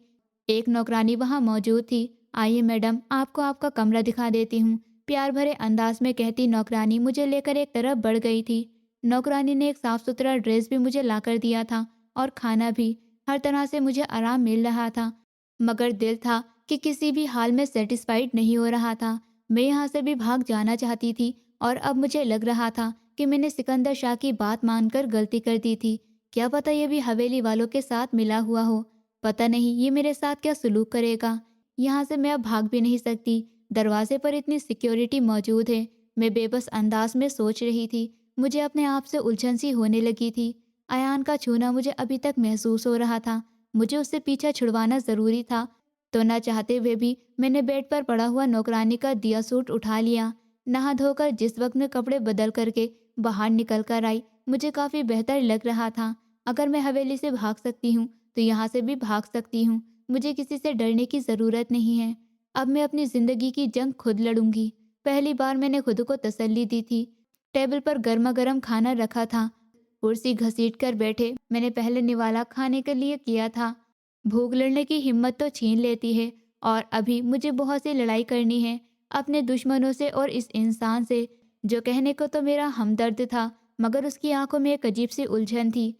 एक नौकरानी वहां मौजूद थी। आइए मैडम, आपको आपका कमरा दिखा देती हूँ, प्यार भरे अंदाज में कहती नौकरानी मुझे लेकर एक तरफ बढ़ गई थी। नौकरानी ने एक साफ सुथरा ड्रेस भी मुझे ला कर दिया था और खाना भी। हर तरह से मुझे आराम मिल रहा था। मगर दिल था कि किसी भी हाल में सेटिस्फाइड नहीं हो रहा था। मैं यहाँ से भी भाग जाना चाहती थी और अब मुझे लग रहा था कि मैंने सिकंदर शाह की बात मानकर गलती कर दी थी। क्या पता ये भी हवेली वालों के साथ मिला हुआ हो। पता नहीं ये मेरे साथ क्या सुलूक करेगा। यहाँ से मैं अब भाग भी नहीं सकती। दरवाजे पर इतनी सिक्योरिटी मौजूद है। मैं बेबस अंदाज में सोच रही थी। मुझे अपने आप से उलझन सी होने लगी थी। अयान का छूना मुझे अभी तक महसूस हो रहा था। मुझे उससे पीछा छुड़वाना ज़रूरी था। तो न चाहते हुए भी मैंने बेड पर पड़ा हुआ नौकरानी का दिया सूट उठा लिया। नहा धोकर जिस वक्त मैं कपड़े बदल करके बाहर निकल कर आई, मुझे काफ़ी बेहतर लग रहा था। अगर मैं हवेली से भाग सकती हूँ तो यहाँ से भी भाग सकती हूँ। मुझे किसी से डरने की ज़रूरत नहीं है। अब मैं अपनी ज़िंदगी की जंग खुद लड़ूंगी। पहली बार मैंने खुद को तसल्ली दी थी। टेबल पर गर्मा गर्म खाना रखा था। कुर्सी घसीट कर बैठे मैंने पहले निवाला खाने के लिए किया था। भूख लड़ने की हिम्मत तो छीन लेती है। और अभी मुझे बहुत सी लड़ाई करनी है अपने दुश्मनों से और इस इंसान से जो कहने को तो मेरा हमदर्द था, मगर उसकी आंखों में एक अजीब सी उलझन थी।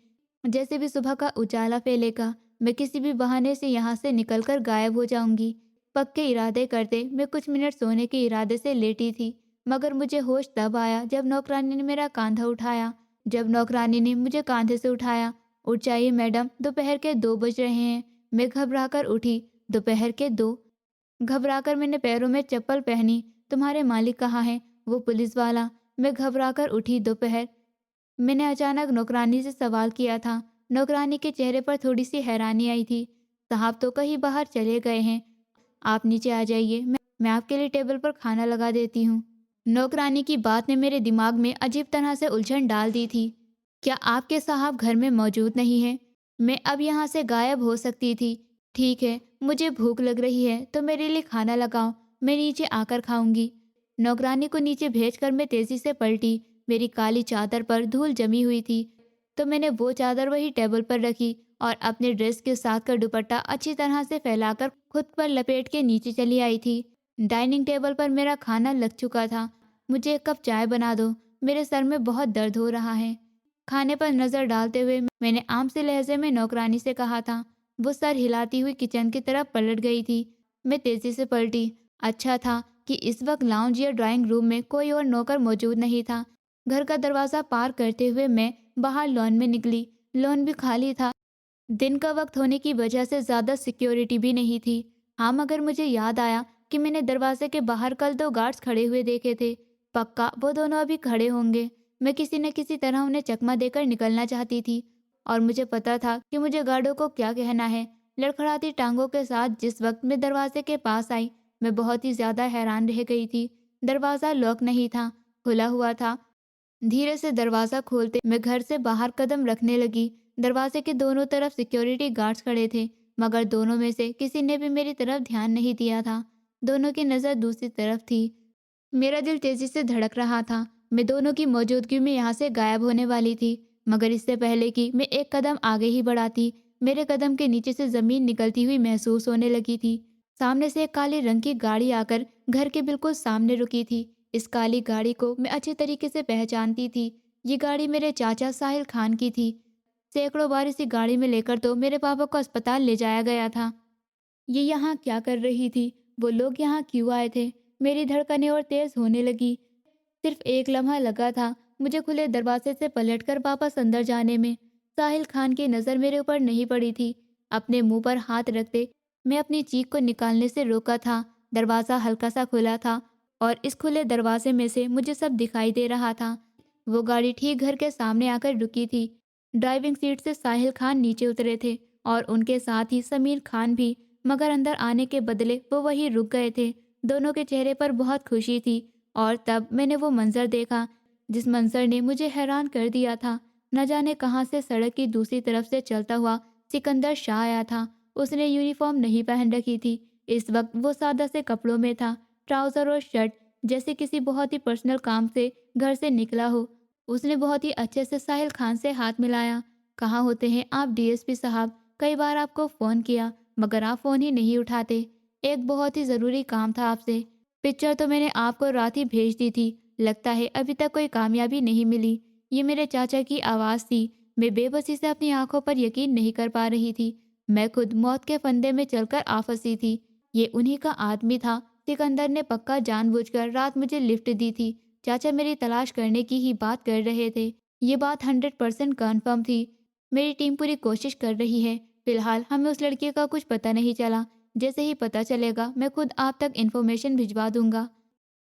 जैसे भी सुबह का उजाला फैलेगा, मैं किसी भी बहाने से यहाँ से निकलकर गायब हो जाऊंगी। पक्के इरादे करते मैं कुछ मिनट सोने के इरादे से लेटी थी। मगर मुझे होश तब आया जब नौकरानी ने मेरा कांधा उठाया। जब नौकरानी ने मुझे कांधे से उठाया। उठ जाइए मैडम, दोपहर के 2 बज रहे हैं। मैं घबराकर उठी। दोपहर के 2? घबराकर मैंने पैरों में चप्पल पहनी। तुम्हारे मालिक कहाँ हैं? वो पुलिस वाला। मैं घबराकर उठी। दोपहर? मैंने अचानक नौकरानी से सवाल किया था। नौकरानी के चेहरे पर थोड़ी सी हैरानी आई थी। साहब तो कहीं बाहर चले गए हैं। आप नीचे आ जाइए, मैं आपके लिए टेबल पर खाना लगा देती हूँ। नौकरानी की बात ने मेरे दिमाग में अजीब तरह से उलझन डाल दी थी। क्या आपके साहब घर में मौजूद नहीं हैं? मैं अब यहाँ से गायब हो सकती थी। ठीक है, मुझे भूख लग रही है तो मेरे लिए खाना लगाओ, मैं नीचे आकर खाऊंगी। नौकरानी को नीचे भेजकर मैं तेजी से पलटी। मेरी काली चादर पर धूल जमी हुई थी तो मैंने वो चादर वही टेबल पर रखी और अपने ड्रेस के साथ का दुपट्टा अच्छी तरह से फैलाकर खुद पर लपेट के नीचे चली आई थी। डाइनिंग टेबल पर मेरा खाना लग चुका था। मुझे एक कप चाय बना दो, मेरे सर में बहुत दर्द हो रहा है। खाने पर नज़र डालते हुए मैंने आम से लहजे में नौकरानी से कहा था। वो सर हिलाती हुई किचन की तरफ पलट गई थी। मैं तेजी से पलटी। अच्छा था कि इस वक्त लाउंज या ड्राइंग रूम में कोई और नौकर मौजूद नहीं था। घर का दरवाज़ा पार करते हुए मैं बाहर लॉन में निकली। लॉन भी खाली था। दिन का वक्त होने की वजह से ज़्यादा सिक्योरिटी भी नहीं थी। हाँ, मगर मुझे याद आया कि मैंने दरवाजे के बाहर कल 2 गार्ड्स खड़े हुए देखे थे। पक्का वो दोनों अभी खड़े होंगे। मैं किसी न किसी तरह उन्हें चकमा देकर निकलना चाहती थी और मुझे पता था कि मुझे गार्डों को क्या कहना है। लड़खड़ाती टांगों के साथ जिस वक्त मैं दरवाजे के पास आई, मैं बहुत ही ज़्यादा हैरान रह गई थी। दरवाज़ा लॉक नहीं था, खुला हुआ था। धीरे से दरवाज़ा खोलते मैं घर से बाहर कदम रखने लगी। दरवाजे के दोनों तरफ सिक्योरिटी गार्ड्स खड़े थे, मगर दोनों में से किसी ने भी मेरी तरफ ध्यान नहीं दिया था। दोनों की नज़र दूसरी तरफ थी। मेरा दिल तेजी से धड़क रहा था। मैं दोनों की मौजूदगी में यहाँ से गायब होने वाली थी, मगर इससे पहले कि मैं एक कदम आगे ही बढ़ाती, मेरे कदम के नीचे से ज़मीन निकलती हुई महसूस होने लगी थी। सामने से एक काले रंग की गाड़ी आकर घर के बिल्कुल सामने रुकी थी। इस काली गाड़ी को मैं अच्छे तरीके से पहचानती थी। ये गाड़ी मेरे चाचा साहिल खान की थी। सैकड़ों बार इसी गाड़ी में लेकर तो मेरे पापा को अस्पताल ले जाया गया था। ये यहाँ क्या कर रही थी? वो लोग यहाँ क्यों आए थे? मेरी धड़कनें और तेज होने लगी। सिर्फ एक लम्हा लगा था मुझे खुले दरवाजे से पलटकर वापस अंदर जाने में। साहिल खान की नज़र मेरे ऊपर नहीं पड़ी थी। अपने मुंह पर हाथ रखते मैं अपनी चीख को निकालने से रोका था। दरवाज़ा हल्का सा खुला था और इस खुले दरवाजे में से मुझे सब दिखाई दे रहा था। वो गाड़ी ठीक घर के सामने आकर रुकी थी। ड्राइविंग सीट से साहिल खान नीचे उतरे थे और उनके साथ ही समीर खान भी, मगर अंदर आने के बदले वो वहीं रुक गए थे। दोनों के चेहरे पर बहुत खुशी थी। और तब मैंने वो मंजर देखा जिस मंजर ने मुझे हैरान कर दिया था। न जाने कहाँ से सड़क की दूसरी तरफ से चलता हुआ सिकंदर शाह आया था। उसने यूनिफॉर्म नहीं पहन रखी थी। इस वक्त वो सादा से कपड़ों में था, ट्राउजर और शर्ट, जैसे किसी बहुत ही पर्सनल काम से घर से निकला हो। उसने बहुत ही अच्छे से साहिल खान से हाथ मिलाया। कहाँ होते हैं आप डीएसपी साहब? कई बार आपको फ़ोन किया मगर आप फ़ोन ही नहीं उठाते। एक बहुत ही ज़रूरी काम था आपसे। पिक्चर तो मैंने आपको रात ही भेज दी थी। लगता है अभी तक कोई कामयाबी नहीं मिली। ये मेरे चाचा की आवाज़ थी। मैं बेबसी से अपनी आंखों पर यकीन नहीं कर पा रही थी। मैं खुद मौत के फंदे में चलकर आ फंसी थी। ये उन्हीं का आदमी था। सिकंदर ने पक्का जानबूझकर रात मुझे लिफ्ट दी थी। चाचा मेरी तलाश करने की ही बात कर रहे थे। ये बात 100% कन्फर्म थी। मेरी टीम पूरी कोशिश कर रही है। फिलहाल हमें उस लड़के का कुछ पता नहीं चला। जैसे ही पता चलेगा मैं खुद आप तक इन्फॉर्मेशन भिजवा दूंगा।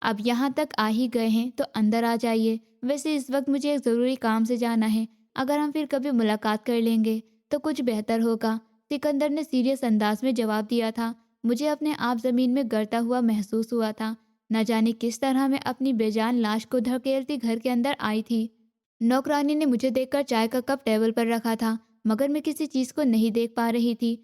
अब यहाँ तक आ ही गए हैं तो अंदर आ जाइए। वैसे इस वक्त मुझे एक ज़रूरी काम से जाना है। अगर हम फिर कभी मुलाकात कर लेंगे तो कुछ बेहतर होगा। सिकंदर ने सीरियस अंदाज में जवाब दिया था। मुझे अपने आप ज़मीन में गिरता हुआ महसूस हुआ था। न जाने किस तरह मैं अपनी बेजान लाश को धकेलती घर के अंदर आई थी। नौकरानी ने मुझे देखकर चाय का कप टेबल पर रखा था, मगर मैं किसी चीज़ को नहीं देख पा रही थी।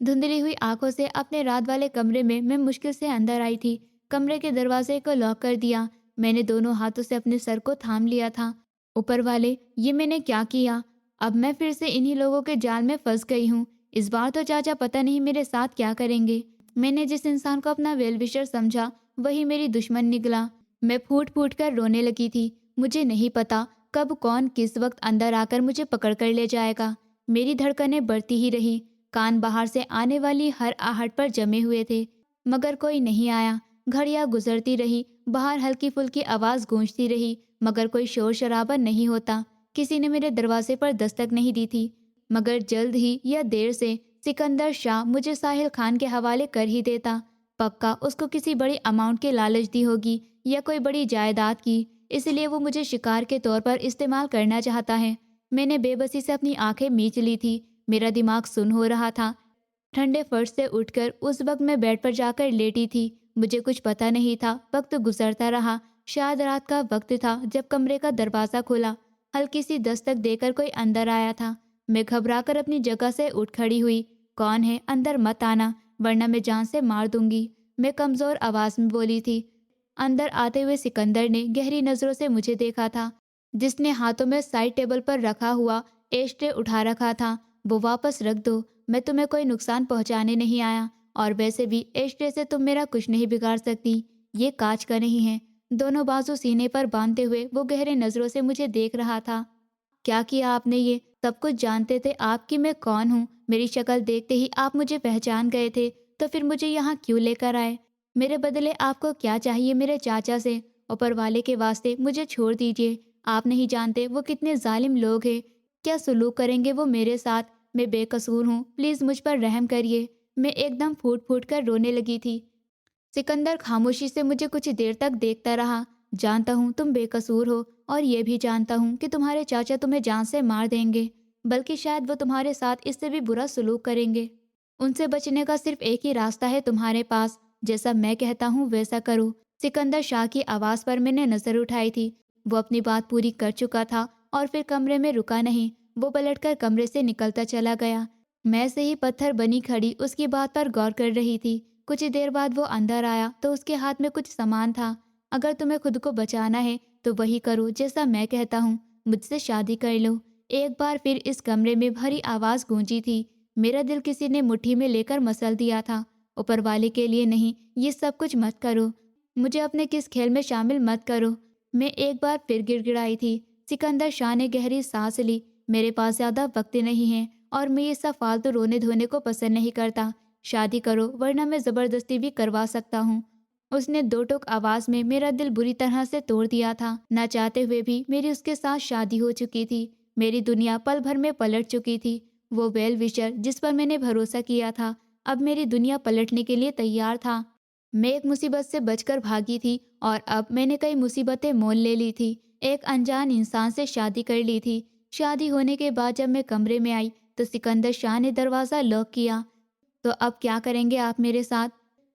धुंधली हुई आंखों से अपने रात वाले कमरे में मैं मुश्किल से अंदर आई थी। कमरे के दरवाजे को लॉक कर दिया। मैंने दोनों हाथों से अपने सर को थाम लिया था। ऊपर वाले, ये मैंने क्या किया? अब मैं फिर से इन्हीं लोगों के जाल में फंस गई हूँ। इस बार तो चाचा पता नहीं मेरे साथ क्या करेंगे। मैंने जिस इंसान को अपना वेल विशर समझा वही मेरी दुश्मन निकला। मैं फूट फूट कर रोने लगी थी। मुझे नहीं पता कब कौन किस वक्त अंदर आकर मुझे पकड़ कर ले जाएगा। मेरी धड़कनें बढ़ती ही रही। कान बाहर से आने वाली हर आहट पर जमे हुए थे, मगर कोई नहीं आया। घड़ियां गुजरती रही, बाहर हल्की फुल्की आवाज़ गूंजती रही, मगर कोई शोर शराबा नहीं होता। किसी ने मेरे दरवाजे पर दस्तक नहीं दी थी। मगर जल्द ही या देर से सिकंदर शाह मुझे साहिल खान के हवाले कर ही देता। पक्का उसको किसी बड़ी अमाउंट की लालच दी होगी या कोई बड़ी जायदाद की, इसलिए वो मुझे शिकार के तौर पर इस्तेमाल करना चाहता है। मैंने बेबसी से अपनी आंखें मींच ली थी। मेरा दिमाग सुन्न हो रहा था। ठंडे फर्श से उठकर उस वक्त मैं बेड पर जाकर लेटी थी। मुझे कुछ पता नहीं था। वक्त गुजरता रहा। शायद रात का वक्त था जब कमरे का दरवाज़ा खुला। हल्की सी दस्तक देकर कोई अंदर आया था। मैं घबराकर अपनी जगह से उठ खड़ी हुई। कौन है? अंदर मत आना वरना मैं जान से मार दूंगी, मैं कमज़ोर आवाज़ में बोली थी। अंदर आते हुए सिकंदर ने गहरी नज़रों से मुझे देखा था। जिसने हाथों में साइड टेबल पर रखा हुआ एस्ट्रे उठा रखा था, वो वापस रख दो। मैं तुम्हें कोई नुकसान पहुंचाने नहीं आया, और वैसे भी एस्ट्रे से तुम मेरा कुछ नहीं बिगाड़ सकती। ये कांच का नहीं है। दोनों बाजू सीने पर बांधते हुए वो गहरे नज़रों से मुझे देख रहा था। क्या किया आपने? ये सब कुछ जानते थे आप कि मैं कौन हूँ? मेरी शक्ल देखते ही आप मुझे पहचान गए थे, तो फिर मुझे यहाँ क्यों लेकर आए? मेरे बदले आपको क्या चाहिए मेरे चाचा से? ऊपर वाले के वास्ते मुझे छोड़ दीजिए। आप नहीं जानते वो कितने जालिम लोग हैं। क्या सुलूक करेंगे वो मेरे साथ? मैं बेकसूर हूँ, प्लीज़ मुझ पर रहम करिए। मैं एकदम फूट फूट कर रोने लगी थी। सिकंदर खामोशी से मुझे कुछ देर तक देखता रहा। जानता हूँ तुम बेकसूर हो, और ये भी जानता हूँ कि तुम्हारे चाचा तुम्हें जान से मार देंगे, बल्कि शायद वो तुम्हारे साथ इससे भी बुरा सलूक करेंगे। उनसे बचने का सिर्फ एक ही रास्ता है तुम्हारे पास। जैसा मैं कहता हूँ वैसा करो। सिकंदर शाह की आवाज़ पर मैंने नज़र उठाई थी। वो अपनी बात पूरी कर चुका था और फिर कमरे में रुका नहीं। वो पलटकर कमरे से निकलता चला गया। मैं से ही पत्थर बनी खड़ी उसकी बात पर गौर कर रही थी। कुछ देर बाद वो अंदर आया तो उसके हाथ में कुछ सामान था। अगर तुम्हें खुद को बचाना है तो वही करो जैसा मैं कहता हूँ। मुझसे शादी कर लो। एक बार फिर इस कमरे में भरी आवाज़ गूंजी थी। मेरा दिल किसी ने मुट्ठी में लेकर मसल दिया था। ऊपर वाले के लिए नहीं, ये सब कुछ मत करो। मुझे अपने किस खेल में शामिल मत करो। मैं एक बार फिर गिड़गिड़ाई थी। सिकंदर शाह ने गहरी सांस ली। मेरे पास ज़्यादा वक्त नहीं है और मैं ये सब फालतू रोने धोने को पसंद नहीं करता। शादी करो वरना मैं ज़बरदस्ती भी करवा सकता हूँ। उसने दो टोक आवाज़ में मेरा दिल बुरी तरह से तोड़ दिया था। ना चाहते हुए भी मेरी उसके साथ शादी हो चुकी थी। मेरी दुनिया पल भर में पलट चुकी थी। वो वेल विशर जिस पर मैंने भरोसा किया था, अब मेरी दुनिया पलटने के लिए तैयार था। मैं एक मुसीबत से बचकर भागी थी और अब मैंने कई मुसीबतें मोल ले ली थी। एक अनजान इंसान से शादी कर ली थी। शादी होने के बाद जब मैं कमरे में आई तो सिकंदर शाह ने दरवाज़ा लॉक किया। तो अब क्या करेंगे आप मेरे साथ?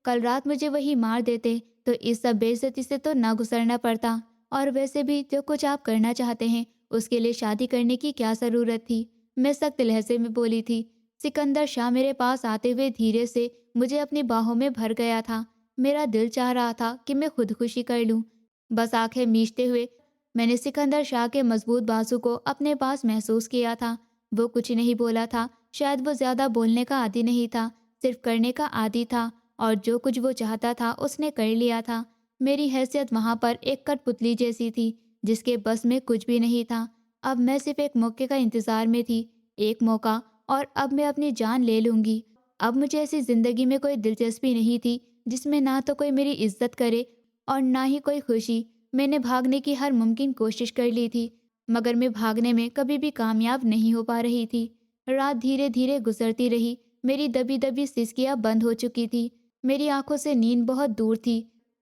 कल रात मुझे वही मार देते तो इस सब बेइज्जती से तो ना गुजरना पड़ता। और वैसे भी जो कुछ आप करना चाहते हैं उसके लिए शादी करने की क्या ज़रूरत थी? मैं सख्त लहजे में बोली थी। सिकंदर शाह मेरे पास आते हुए धीरे से मुझे अपनी बाहों में भर गया था। मेरा दिल चाह रहा था कि मैं खुदकुशी कर लूं। बस आंखें मीचते हुए मैंने सिकंदर शाह के मजबूत बाजू को अपने पास महसूस किया था। वो कुछ नहीं बोला था। शायद वो ज़्यादा बोलने का आदी नहीं था, सिर्फ करने का आदी था। और जो कुछ वो चाहता था उसने कर लिया था। मेरी हैसियत वहाँ पर एक कठपुतली जैसी थी जिसके बस में कुछ भी नहीं था। अब मैं सिर्फ एक मौके का इंतज़ार में थी। एक मौका, और अब मैं अपनी जान ले लूँगी। अब मुझे ऐसी ज़िंदगी में कोई दिलचस्पी नहीं थी जिसमें ना तो कोई मेरी इज्जत करे और ना ही कोई खुशी। मैंने भागने की हर मुमकिन कोशिश कर ली थी, मगर मैं भागने में कभी भी कामयाब नहीं हो पा रही थी। रात धीरे धीरे गुजरती रही। मेरी दबी दबी सिसकियाँ बंद हो चुकी थी। मेरी आंखों से नींद बहुत दूर थी।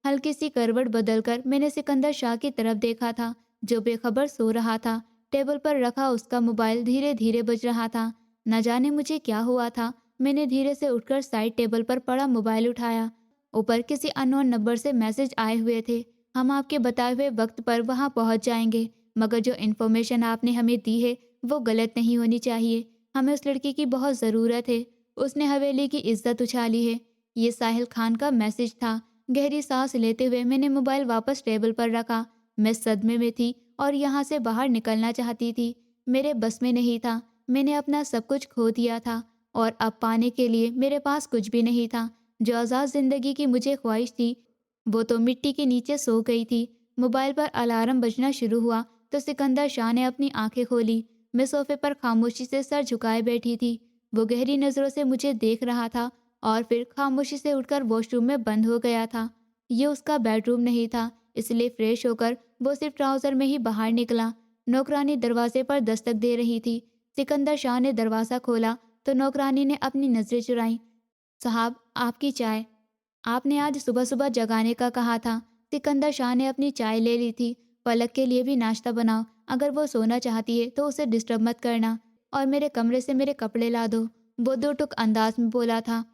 हल्की सी करवट बदलकर मैंने सिकंदर शाह की तरफ देखा था, जो बेखबर सो रहा था। टेबल पर रखा उसका मोबाइल धीरे धीरे बज रहा था। न जाने मुझे क्या हुआ था। मैंने धीरे से उठकर साइड टेबल पर पड़ा मोबाइल उठाया। ऊपर किसी अननोन नंबर से मैसेज आए हुए थे। हम आपके बताए हुए वक्त पर वहां पहुंच जाएंगे, मगर जो इन्फॉर्मेशन आपने हमें दी है वो गलत नहीं होनी चाहिए। हमें उस लड़की की बहुत ज़रूरत है। उसने हवेली की इज्जत उछाली है। ये साहिल खान का मैसेज था। गहरी सांस लेते हुए मैंने मोबाइल वापस टेबल पर रखा। मैं सदमे में थी और यहाँ से बाहर निकलना चाहती थी। मेरे बस में नहीं था। मैंने अपना सब कुछ खो दिया था और अब पाने के लिए मेरे पास कुछ भी नहीं था। जो आज़ाद ज़िंदगी की मुझे ख्वाहिश थी वो तो मिट्टी के नीचे सो गई थी। मोबाइल पर अलार्म बजना शुरू हुआ तो सिकंदर शाह ने अपनी आंखें खोली। मैं सोफे पर खामोशी से सर झुकाए बैठी थी। वो गहरी नज़रों से मुझे देख रहा था और फिर खामोशी से उठकर वॉशरूम में बंद हो गया था। ये उसका बेडरूम नहीं था, इसलिए फ्रेश होकर वो सिर्फ ट्राउज़र में ही बाहर निकला। नौकरानी दरवाजे पर दस्तक दे रही थी। सिकंदर शाह ने दरवाज़ा खोला तो नौकरानी ने अपनी नज़रें चुराईं। साहब, आपकी चाय। आपने आज सुबह सुबह जगाने का कहा था। सिकंदर शाह ने अपनी चाय ले ली थी। पलक के लिए भी नाश्ता बनाओ। अगर वो सोना चाहती है तो उसे डिस्टर्ब मत करना। और मेरे कमरे से मेरे कपड़े ला दो। वो दो टुक अंदाज में बोला था।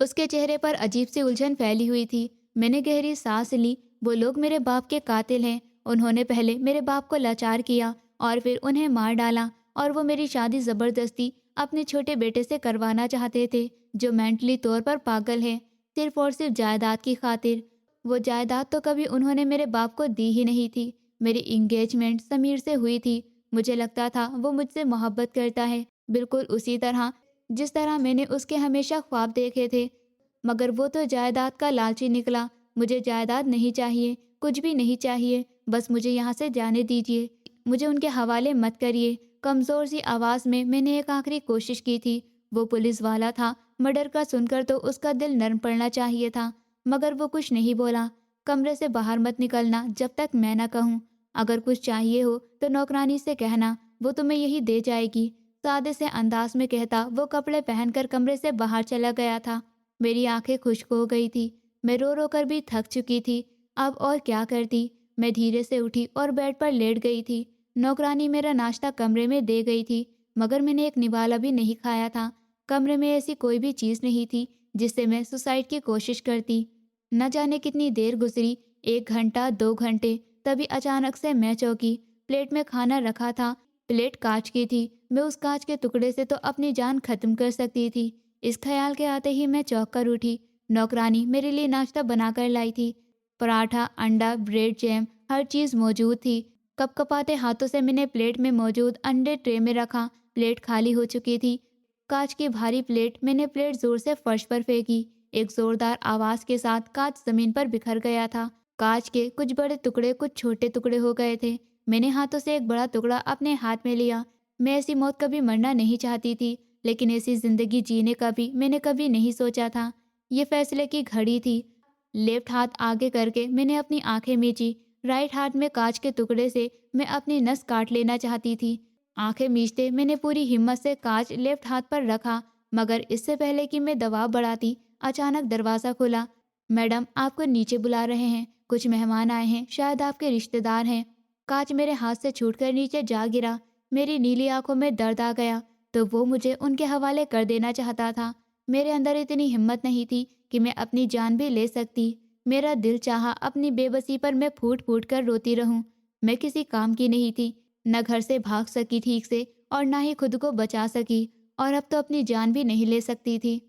उसके चेहरे पर अजीब सी उलझन फैली हुई थी। मैंने गहरी सांस ली। वो लोग मेरे बाप के कातिल हैं। उन्होंने पहले मेरे बाप को लाचार किया और फिर उन्हें मार डाला, और वो मेरी शादी ज़बरदस्ती अपने छोटे बेटे से करवाना चाहते थे, जो मेंटली तौर पर पागल है, सिर्फ और सिर्फ जायदाद की खातिर। वो जायदाद तो कभी उन्होंने मेरे बाप को दी ही नहीं थी। मेरी इंगेजमेंट समीर से हुई थी। मुझे लगता था वो मुझसे मोहब्बत करता है, बिल्कुल उसी तरह जिस तरह मैंने उसके हमेशा ख्वाब देखे थे। मगर वो तो जायदाद का लालची निकला। मुझे जायदाद नहीं चाहिए, कुछ भी नहीं चाहिए। बस मुझे यहाँ से जाने दीजिए। मुझे उनके हवाले मत करिए। कमज़ोर सी आवाज़ में मैंने एक आखिरी कोशिश की थी। वो पुलिस वाला था। मर्डर का सुनकर तो उसका दिल नरम पड़ना चाहिए था, मगर वो कुछ नहीं बोला। कमरे से बाहर मत निकलना जब तक मैं ना कहूँ। अगर कुछ चाहिए हो तो नौकरानी से कहना, वो तुम्हें यही दे जाएगी। सादे से अंदाज में कहता वो कपड़े पहनकर कमरे से बाहर चला गया था। मेरी आंखें खुश्क हो गई थी। मैं रो रो कर भी थक चुकी थी। अब और क्या करती। मैं धीरे से उठी और बेड पर लेट गई थी। नौकरानी मेरा नाश्ता कमरे में दे गई थी, मगर मैंने एक निवाला भी नहीं खाया था। कमरे में ऐसी कोई भी चीज़ नहीं थी जिससे मैं सुसाइड की कोशिश करती। न जाने कितनी देर गुजरी, 1 घंटा 2 घंटे। तभी अचानक से मैं चौंकी। प्लेट में खाना रखा था। प्लेट कांच की थी। मैं उस कांच के टुकड़े से तो अपनी जान खत्म कर सकती थी। इस ख्याल के आते ही मैं चौंक कर उठी। नौकरानी मेरे लिए नाश्ता बनाकर लाई थी। पराठा, अंडा, ब्रेड, जैम, हर चीज़ मौजूद थी। कपकपाते हाथों से मैंने प्लेट में मौजूद अंडे ट्रे में रखा। प्लेट खाली हो चुकी थी। कांच की भारी प्लेट, मैंने प्लेट जोर से फर्श पर फेंकी। एक जोरदार आवाज के साथ कांच जमीन पर बिखर गया था। कांच के कुछ बड़े टुकड़े कुछ छोटे टुकड़े हो गए थे। मैंने हाथों से एक बड़ा टुकड़ा अपने हाथ में लिया। मैं ऐसी मौत कभी मरना नहीं चाहती थी, लेकिन ऐसी ज़िंदगी जीने का भी मैंने कभी नहीं सोचा था। ये फैसले की घड़ी थी। लेफ्ट हाथ आगे करके मैंने अपनी आंखें मींची। राइट हाथ में कांच के टुकड़े से मैं अपनी नस काट लेना चाहती थी। आंखें मींचते मैंने पूरी हिम्मत से कांच लेफ्ट हाथ पर रखा, मगर इससे पहले कि मैं दबाव बढ़ाती, अचानक दरवाज़ा खुला। मैडम, आपको नीचे बुला रहे हैं। कुछ मेहमान आए हैं, शायद आपके रिश्तेदार हैं। कांच मेरे हाथ से छूटकर नीचे जा गिरा। मेरी नीली आंखों में दर्द आ गया, तो वो मुझे उनके हवाले कर देना चाहता था। मेरे अंदर इतनी हिम्मत नहीं थी कि मैं अपनी जान भी ले सकती। मेरा दिल चाहा अपनी बेबसी पर मैं फूट फूट कर रोती रहूं। मैं किसी काम की नहीं थी, न घर से भाग सकी ठीक से और ना ही खुद को बचा सकी, और अब तो अपनी जान भी नहीं ले सकती थी।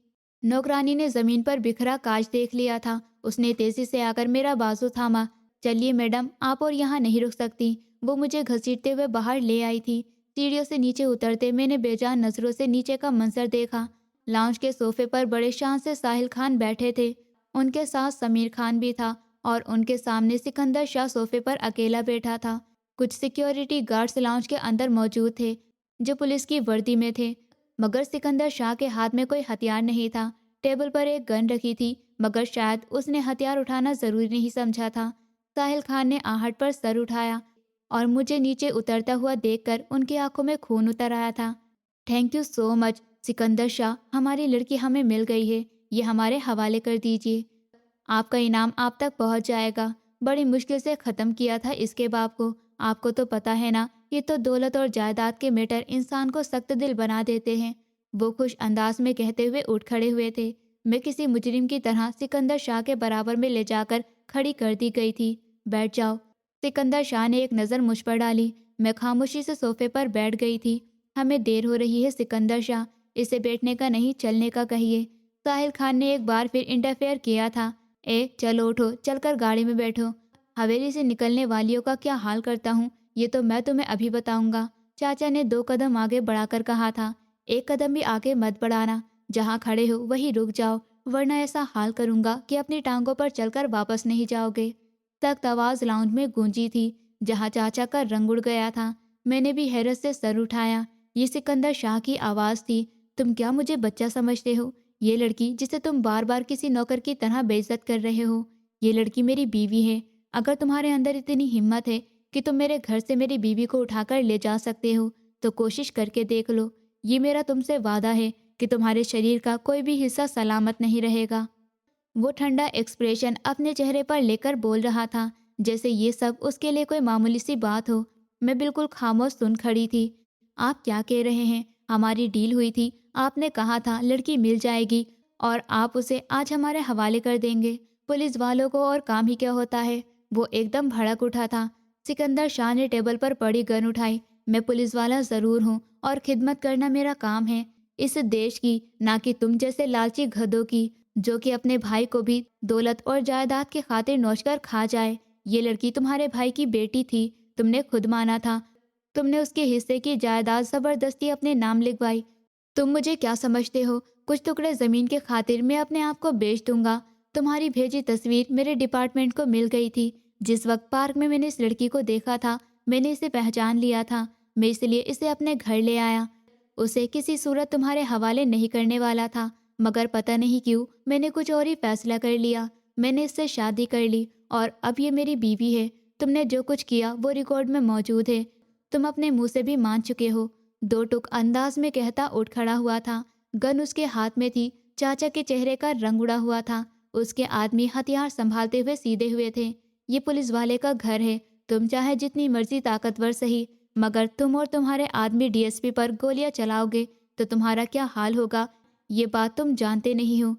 नौकरानी ने जमीन पर बिखरा कांच देख लिया था। उसने तेजी से आकर मेरा बाजू थामा। चलिए मैडम, आप और यहाँ नहीं रुक सकती। वो मुझे घसीटते हुए बाहर ले आई थी। सीढ़ियों से नीचे उतरते मैंने बेजान नजरों से नीचे का मंजर देखा। लाउंज के सोफे पर बड़े शान से साहिल खान बैठे थे। उनके साथ समीर खान भी था, और उनके सामने सिकंदर शाह सोफे पर अकेला बैठा था। कुछ सिक्योरिटी गार्ड्स लाउंज के अंदर मौजूद थे, जो पुलिस की वर्दी में थे, मगर सिकंदर शाह के हाथ में कोई हथियार नहीं था। टेबल पर एक गन रखी थी, मगर शायद उसने हथियार उठाना जरूरी नहीं समझा था। साहिल खान ने आहट पर सर उठाया और मुझे नीचे उतरता हुआ देखकर उनकी आंखों में खून उतर आया था। Thank you so much Sikandar Shah, हमारी लड़की हमें मिल गई है। ये हमारे हवाले कर दीजिए। आपका इनाम आप तक पहुंच जाएगा। बड़ी मुश्किल से ख़त्म किया था इसके बाप को। आपको तो पता है ना, ये तो दौलत और जायदाद के मैटर इंसान को सख्त दिल बना देते हैं। वो खुश अंदाज में कहते हुए उठ खड़े हुए थे। मैं किसी मुजरिम की तरह सिकंदर शाह के बराबर में ले जाकर खड़ी कर दी गई थी। बैठ जाओ। सिकंदर शाह ने एक नज़र मुझ पर डाली। मैं खामोशी से सोफे पर बैठ गई थी। हमें देर हो रही है सिकंदर शाह, इसे बैठने का नहीं चलने का कहिए। साहिल खान ने एक बार फिर इंटरफेयर किया था। चलो उठो, चलकर गाड़ी में बैठो। हवेली से निकलने वालियों का क्या हाल करता हूँ, ये तो मैं तुम्हें अभी बताऊंगा। चाचा ने 2 कदम आगे बढ़ाकर कहा था। 1 कदम भी आगे मत बढ़ाना। जहाँ खड़े हो वहीं रुक जाओ, वरना ऐसा हाल करूंगा कि अपनी टांगों पर चलकर वापस नहीं जाओगे। सख्त आवाज लाउंज में गूंजी थी, जहाँ चाचा का रंग उड़ गया था। मैंने भी हैरत से सर उठाया। ये सिकंदर शाह की आवाज़ थी। तुम क्या मुझे बच्चा समझते हो? ये लड़की जिसे तुम बार बार किसी नौकर की तरह बेइज्जत कर रहे हो, ये लड़की मेरी बीवी है। अगर तुम्हारे अंदर इतनी हिम्मत है कि तुम मेरे घर से मेरी बीवी को उठाकर ले जा सकते हो, तो कोशिश करके देख लो। ये मेरा तुमसे वादा है कि तुम्हारे शरीर का कोई भी हिस्सा सलामत नहीं रहेगा। वो ठंडा एक्सप्रेशन अपने चेहरे पर लेकर बोल रहा था, जैसे ये सब उसके लिए कोई मामूली सी बात हो। मैं बिल्कुल खामोश सुन खड़ी थी। आप क्या कह रहे हैं? हमारी डील हुई थी, आपने कहा था लड़की मिल जाएगी और आप उसे आज हमारे हवाले कर देंगे। पुलिस वालों को और काम ही क्या होता है? वो एकदम भड़क उठा था। सिकंदर शाह ने टेबल पर पड़ी गन उठाई। मैं पुलिस वाला ज़रूर हूँ और खिदमत करना मेरा काम है, इस देश की, ना कि तुम जैसे लालची गधों की, जो कि अपने भाई को भी दौलत और जायदाद की खातिर नोचकर खा जाए। ये लड़की तुम्हारे भाई की बेटी थी, तुमने खुद माना था। तुमने उसके हिस्से की जायदाद जबरदस्ती अपने नाम लिखवाई। तुम मुझे क्या समझते हो? कुछ टुकड़े जमीन के खातिर मैं अपने आप को बेच दूंगा। तुम्हारी भेजी तस्वीर मेरे डिपार्टमेंट को मिल गई थी। जिस वक्त पार्क में मैंने इस लड़की को देखा था, मैंने इसे पहचान लिया था। मैं इसलिए इसे अपने घर ले आया। उसे किसी सूरत तुम्हारे हवाले नहीं करने वाला था, मगर पता नहीं क्यों मैंने कुछ और ही फैसला कर लिया। मैंने इससे शादी कर ली और अब ये मेरी बीवी है। तुमने जो कुछ किया वो रिकॉर्ड में मौजूद है। तुम अपने मुंह से भी मान चुके हो। 2 टुक अंदाज में कहता उठ खड़ा हुआ था। गन उसके हाथ में थी। चाचा के चेहरे का रंग उड़ा हुआ था। उसके आदमी हथियार संभालते हुए सीधे हुए थे। ये पुलिस वाले का घर है। तुम चाहे जितनी मर्जी ताकतवर सही, मगर तुम और तुम्हारे आदमी डीएसपी पर गोलियां चलाओगे तो तुम्हारा क्या हाल होगा, ये बात तुम जानते नहीं हो।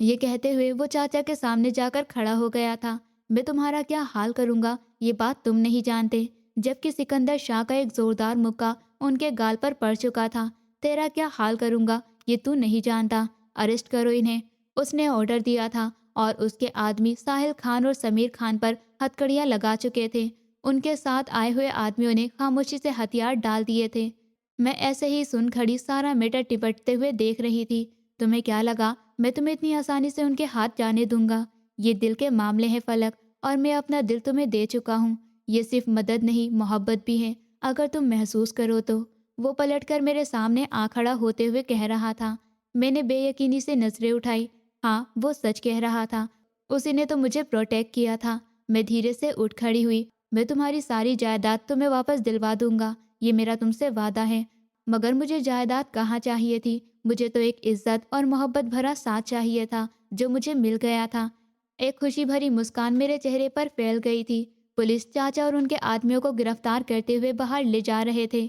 ये कहते हुए वो चाचा के सामने जाकर खड़ा हो गया था। मैं तुम्हारा क्या हाल करूंगा, ये बात तुम नहीं जानते। जबकि सिकंदर शाह का एक जोरदार मुक्का उनके गाल पर पड़ चुका था। तेरा क्या हाल करूंगा, ये तू नहीं जानता। अरेस्ट करो इन्हें, उसने ऑर्डर दिया था, और उसके आदमी साहिल खान और समीर खान पर हथकड़ियां लगा चुके थे। उनके साथ आए हुए आदमियों ने खामोशी से हथियार डाल दिए थे। मैं ऐसे ही सुन खड़ी सारा मैटर टिपटते हुए देख रही थी। तुम्हें क्या लगा मैं तुम्हें इतनी आसानी से उनके हाथ जाने दूंगा? ये दिल के मामले हैं फलक, और मैं अपना दिल तुम्हें दे चुका हूँ। ये सिर्फ मदद नहीं, मोहब्बत भी है, अगर तुम महसूस करो तो। वो पलटकर मेरे सामने आ खड़ा होते हुए कह रहा था। मैंने बेयकीनी से नजरें उठाई। हाँ, वो सच कह रहा था। उसी ने तो मुझे प्रोटेक्ट किया था। मैं धीरे से उठ खड़ी हुई। मैं तुम्हारी सारी जायदाद तुम्हें वापस दिलवा दूंगा, ये मेरा तुमसे वादा है। मगर मुझे जायदाद कहाँ चाहिए थी? मुझे तो एक इज्जत और मोहब्बत भरा साथ चाहिए था, जो मुझे मिल गया था। एक खुशी भरी मुस्कान मेरे चेहरे पर फैल गई थी। पुलिस चाचा और उनके आदमियों को गिरफ्तार करते हुए बाहर ले जा रहे थे।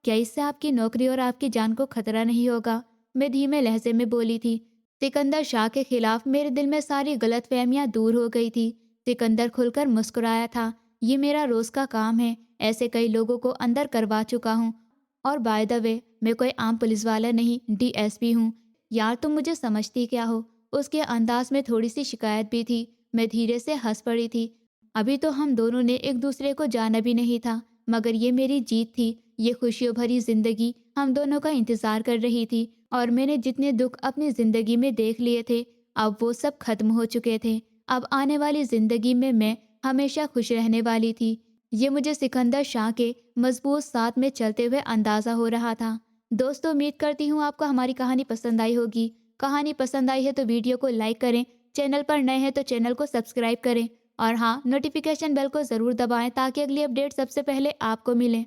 क्या इससे आपकी नौकरी और आपकी जान को खतरा नहीं होगा? मैं धीमे लहजे में बोली थी। सिकंदर शाह के खिलाफ मेरे दिल में सारी गलतफहमियां दूर हो गई थी। सिकंदर खुलकर मुस्कुराया था। ये मेरा रोज का काम है, ऐसे कई लोगों को अंदर करवा चुका हूँ। और बाय द वे, मैं कोई आम पुलिस वाला नहीं, डीएसपी हूँ। यार तुम मुझे समझती क्या हो? उसके अंदाज में थोड़ी सी शिकायत भी थी। मैं धीरे से हंस पड़ी थी। अभी तो हम दोनों ने एक दूसरे को जाना भी नहीं था, मगर ये मेरी जीत थी। ये खुशियों भरी जिंदगी हम दोनों का इंतजार कर रही थी। और मैंने जितने दुख अपनी जिंदगी में देख लिए थे, अब वो सब खत्म हो चुके थे। अब आने वाली जिंदगी में मैं हमेशा खुश रहने वाली थी। ये मुझे सिकंदर शाह के मजबूत साथ में चलते हुए अंदाजा हो रहा था। दोस्तों, उम्मीद करती हूँ आपको हमारी कहानी पसंद आई होगी। कहानी पसंद आई है तो वीडियो को लाइक करें, चैनल पर नए हैं तो चैनल को सब्सक्राइब करें, और हाँ, नोटिफिकेशन बेल को ज़रूर दबाएं ताकि अगली अपडेट सबसे पहले आपको मिले।